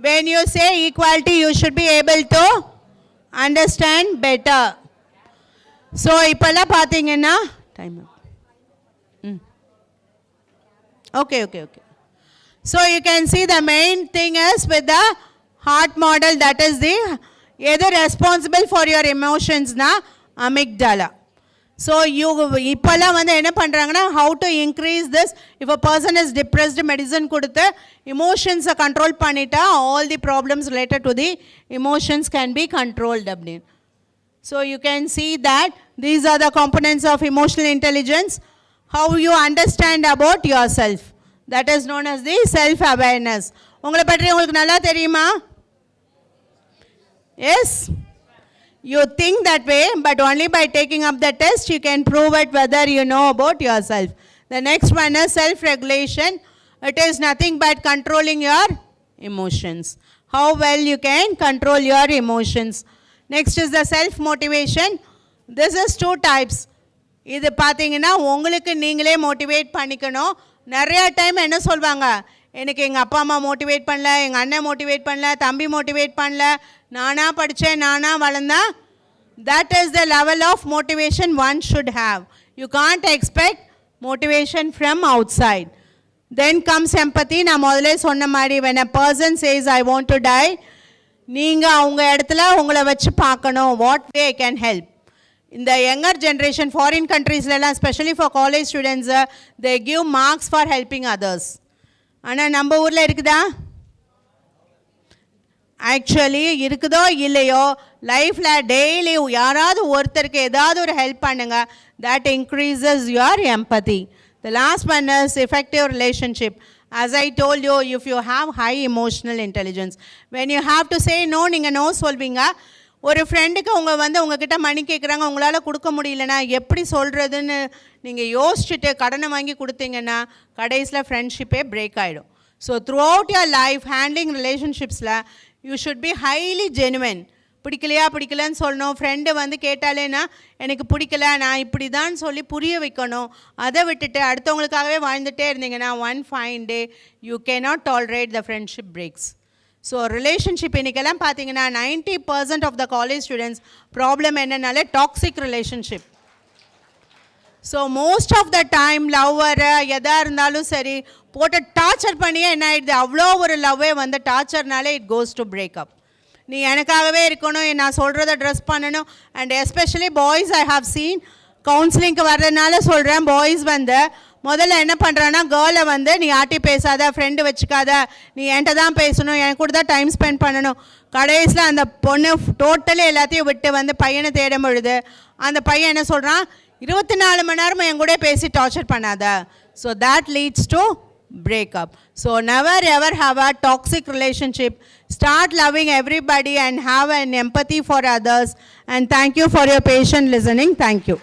when you say equality you should be able to understand better. so இப்போல்லாம் பார்த்தீங்கன்னா time okay. so you can see the main thing is with the heart model, that is the either responsible for your emotions na amygdala. so you இப்போல்லாம் வந்து என்ன பண்ணுறாங்கன்னா, how to increase this? if a person is depressed, medicine கொடுத்து emotions control பண்ணிட்டா all the problems related to the emotions can be controlled அப்படின்னு. so you can see that these are the components of emotional intelligence. how you understand about yourself, that is known as the self awareness. உங்களை பற்றி உங்களுக்கு நல்லா தெரியுமா? yes, you think that way, but only by taking up the test you can prove it whether you know about yourself. the next one is self regulation. it is nothing but controlling your emotions. how well you can control your emotions. next is the self motivation. this is 2 types. இது பார்த்தீங்கன்னா உங்களுக்கு நீங்களே motivate பண்ணிக்கணும். நிறையா time என்ன சொல்வாங்க, எனக்கு எங்கள் அப்பா அம்மா மோட்டிவேட் பண்ணல, எங்கள் அண்ணன் மோட்டிவேட் பண்ணல, தம்பி மோட்டிவேட் பண்ணல, நானாக படித்தேன், நானாக வளர்ந்தேன். that is the level of motivation one should have. you can't expect motivation from outside. then comes empathy. நான் முதல்ல சொன்ன மாதிரி when a person says I want to die, நீங்கள் அவங்க இடத்துல உங்களை வச்சு பார்க்கணும், what way I can help. In the younger generation, foreign countries, especially for college students, they give marks for helping others. ஆனால் நம்ம ஊரில் இருக்குதா? ஆக்சுவலி இருக்குதோ இல்லையோ, லைஃப்பில் டெய்லி யாராவது ஒருத்தருக்கு ஏதாவது ஒரு ஹெல்ப் பண்ணுங்க. That increases your empathy. The last one is effective relationship. As I told you, if you have high emotional intelligence, when you have to say no, நீங்கள் நோ சொல்வீங்க. ஒரு ஃப்ரெண்டுக்கு உங்ககிட்ட மணி கேட்குறாங்க, உங்களால் கொடுக்க முடியலன்னா எப்படி சொல்கிறதுன்னு நீங்கள் யோசிச்சுட்டு கடனை வாங்கி கொடுத்தீங்கன்னா கடைசியில் ஃப்ரெண்ட்ஷிப்பே பிரேக் ஆகிடும். So through your life handling ரிலேஷன்ஷிப்ஸில் you should be highly genuine. பிடிக்கலன்னு சொல்லணும். ஃப்ரெண்டு கேட்டாலேன்னா எனக்கு பிடிக்கல, நான் இப்படி தான் சொல்லி புரிய வைக்கணும். அதை விட்டுட்டு அடுத்தவங்களுக்காகவே வாழ்ந்துகிட்டே இருந்தீங்கன்னா one fine day you cannot tolerate the friendship breaks. So relationship இன்றைக்கெல்லாம் பார்த்தீங்கன்னா 90% of the college students problem என்னன்னாலே toxic relationship. So most of the time lover எதாக இருந்தாலும் சரி போட்டு டார்ச்சர் பண்ணியே என்ன ஆகிடுது, அவ்வளோ ஒரு லவ்வே டார்ச்சர்னாலே இட் கோஸ் டு பிரேக்கப். நீ எனக்காகவே இருக்கணும், நான் சொல்கிறத ட்ரெஸ் பண்ணணும். And especially boys I have seen, கவுன்சிலிங்க்கு வர்றதுனால சொல்கிறேன், பாய்ஸ் முதல்ல என்ன பண்ணுறான்னா கேர்ளை நீ ஆட்டி பேசாத, ஃப்ரெண்டு வச்சுக்காத, நீ என்கிட்ட தான் பேசணும், எனக்கு கூட தான் டைம் ஸ்பெண்ட் பண்ணணும். கடைசியில் அந்த பொண்ணு டோட்டலி எல்லாத்தையும் விட்டு பையனை தேடும் பொழுது அந்த பையன் என்ன சொல்கிறான், 24 மணி நேரம் என் கூட பேசி டார்ச்சர் பண்ணாத. So that leads to breakup. So never ever have a toxic relationship. Start loving everybody and have an empathy for others. And thank you for your patient listening. Thank you.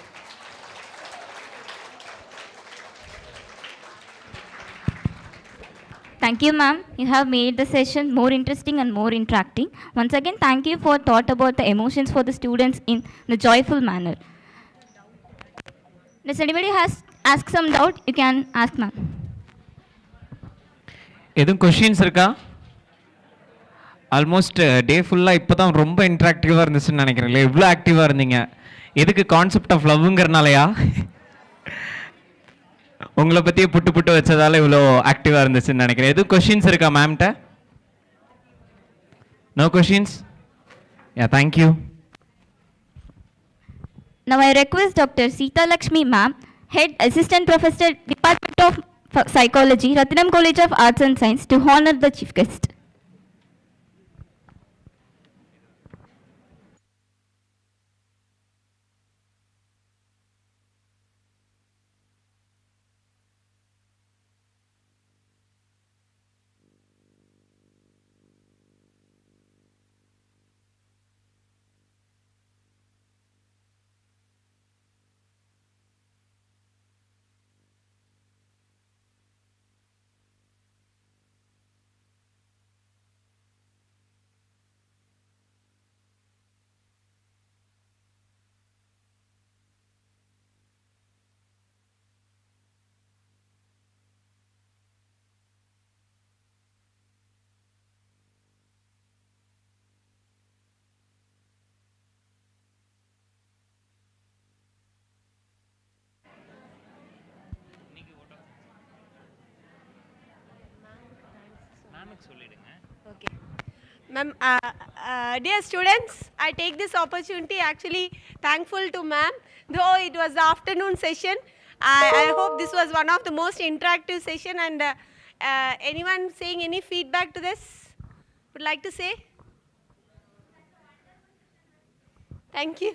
Thank you, ma'am. You have made the session more interesting and more interacting. Once again, thank you for thought about the emotions for the students in the joyful manner. Does anybody has ask some doubt? You can ask, ma'am. எதுவும் questions இருக்கா? Almost டே ஃபுல்லாக இப்போ தான் ரொம்ப இன்ட்ராக்டிவாக இருந்துச்சுன்னு நினைக்கிறேன். இவ்வளோ ஆக்டிவாக இருந்தீங்க. எதுக்கு கான்செப்ட் ஆஃப் லவ்ங்கிறனாலயா? உங்களை பற்றியே புட்டு வச்சதால இவ்வளோ ஆக்டிவாக இருந்துச்சுன்னு நினைக்கிறேன். எதுவும் கொஷின்ஸ் இருக்கா மேம்கிட்ட? No questions? Yeah, thank you. Now I request Dr. Sita Lakshmi ma'am, Head Assistant Professor, Department of Psychology, Ratnam College of Arts and Science, to honor the chief guest. Okay. Ma'am, dear students, I take this opportunity actually thankful to ma'am. Though it was the afternoon session, I hope this was one of the most interactive session. And anyone saying any feedback to this would like to say? Thank you.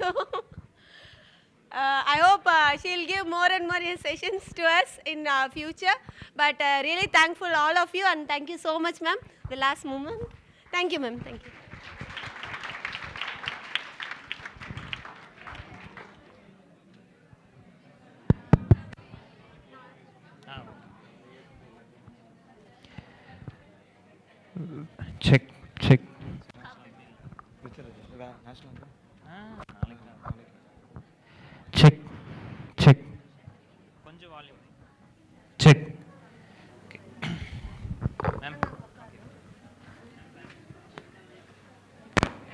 I hope she'll give more and more sessions to us in future. But really thankful all of you, and thank you so much, ma'am. The last moment. Thank you, ma'am. Thank you. Check check. Check check. கொஞ்சம் volume check. Ma'am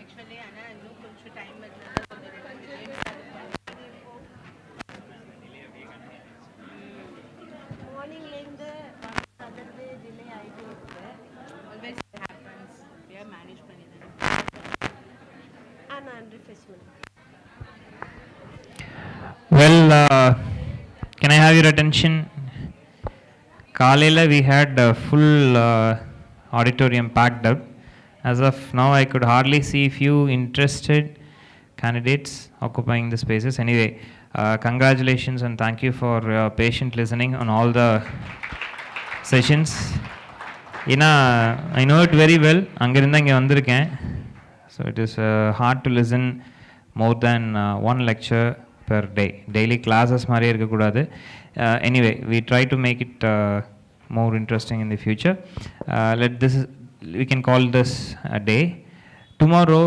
Actually, Anna, இன்னும் கொஞ்சம் time மார்னிங்லேருந்து other way delay ஆகிட்டே இருக்கு. Always happens. We are managed பண்ணிடுறேன். And refreshment. Well, can I have your attention? Kalayla we had a full auditorium packed up. As of now, I could hardly see few interested candidates occupying the spaces. Anyway, congratulations and thank you for patient listening on all the sessions. I know it very well. அங்கிருந்து இங்கே வந்திருக்கேன். So it is hard to listen more than one lecture per day. Daily classes மாதிரி இருக்கக்கூடாது. Anyway, we try to make it more interesting in the future. We can call this a day. Tomorrow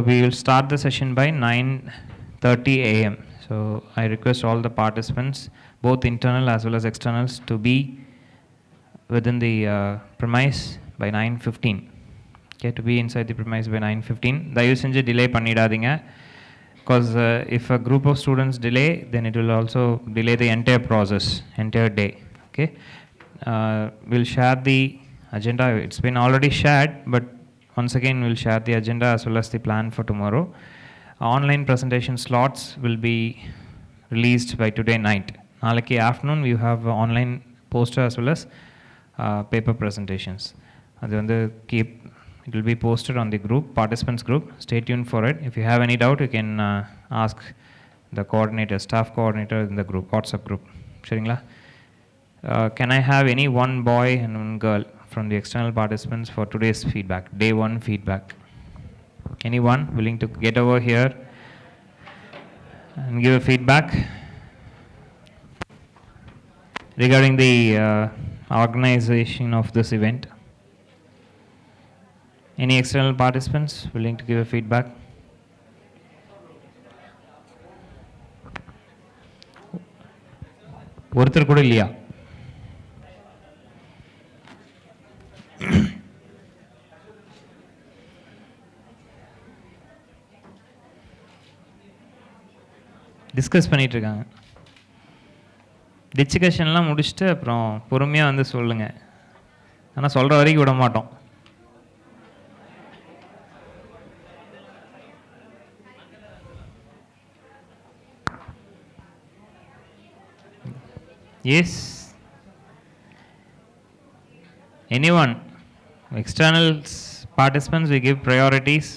we will start the session by 9:30 a.m. So I request all the participants, both internal as well as externals, to be within the premise by 9:15. Okay, to be inside the premise by 9:15. தயவு செஞ்சு delay பண்ணிடாதீங்க. Because if a group of students delay, then it will also delay the entire process, entire day. Okay, we'll share the agenda. It's been already shared, but once again we'll share the agenda as well as the plan for tomorrow. Online presentation slots will be released by today night. Nalaki afternoon we have online poster as well as paper presentations. It will be posted on the group, participants group. Stay tuned for it. If you have any doubt, you can ask the coordinator, staff coordinator in the group, WhatsApp group. Sharingla? Can I have any one boy and one girl from the external participants for today's feedback, day 1 feedback? Anyone willing to get over here and give a feedback regarding the organization of this event? Any external participants willing to give a feedback? ஒருத்தர் கூட இல்லையா? Discuss பண்ணிட்டு இருக்காங்க. டிஸ்கஷன்லாம் முடிச்சுட்டு அப்புறம் பொறுமையாக வந்து சொல்லுங்கள். ஆனால் சொல்கிற வரைக்கும் விட மாட்டோம். Yes. Anyone? External participants, we give priorities.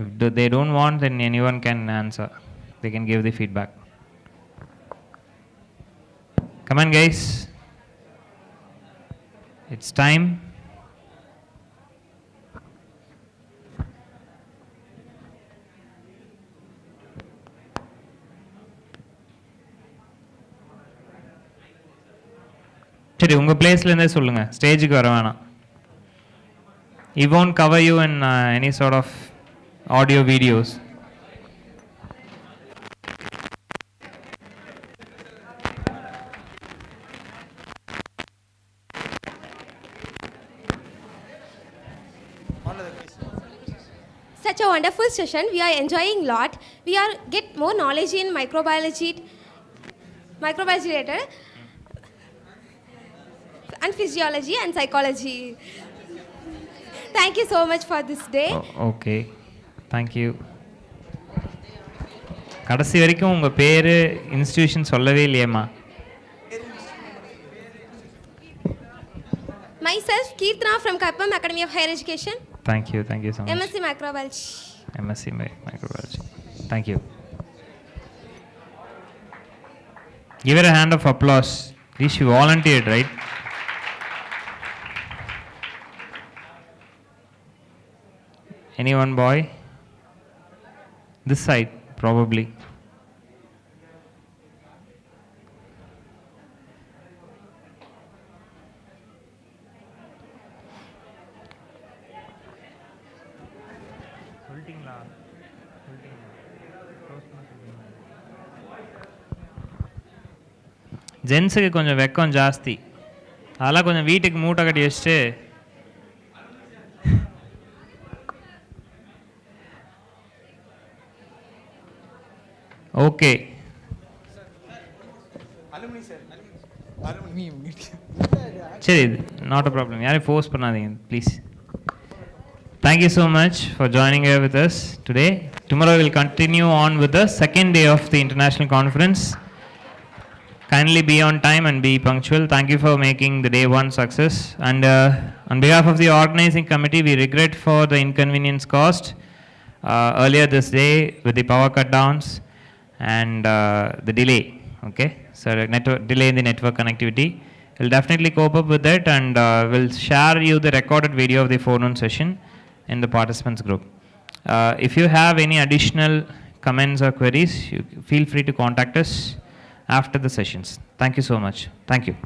If they don't want, then anyone can answer. They can give the feedback. Come on, guys. It's time. சரி, உங்கள் பிளேஸ்லேருந்தே சொல்லுங்கள், ஸ்டேஜுக்கு வர வேணாம். It won't cover you in any sort of audio videos. Such a wonderful session. We are enjoying a lot. We are get more knowledge in microbiology later, and physiology and psychology. Thank you so much for this day. Okay, thank you. கடைசி வரைக்கும் உங்கள் பேர் institution சொல்லவே இல்லையம்மா. Myself, Keerthana from Kappam Academy of Higher Education. Thank you so much. MSc Microbiology. MSc Microbiology. Thank you. Give her a hand of applause. At least she volunteered, right? Anyone boy? This side, probably. ஜென்ஸுக்கு கொஞ்சம் வெக்கம் ஜாஸ்தி, அதெல்லாம் கொஞ்சம் வீட்டுக்கு மூட்டை கட்டி வச்சுட்டு okay. சரி, நாட் அ ப்ராப்ளம். யாரையும் ஃபோர்ஸ் பண்ணாதீங்க please. Thank you so much for joining here with us today. Tomorrow we'll continue on with the second day of the international conference. Kindly be on time and be punctual. Thank you for making the day one success. And on behalf of the organizing committee, we regret for the inconvenience caused earlier this day with the power cut downs and the delay. Okay, so delay in the network connectivity. We'll definitely cope up with it, and we'll share you the recorded video of the forenoon session in the participants group. If you have any additional comments or queries, you feel free to contact us after the sessions. Thank you so much. Thank you.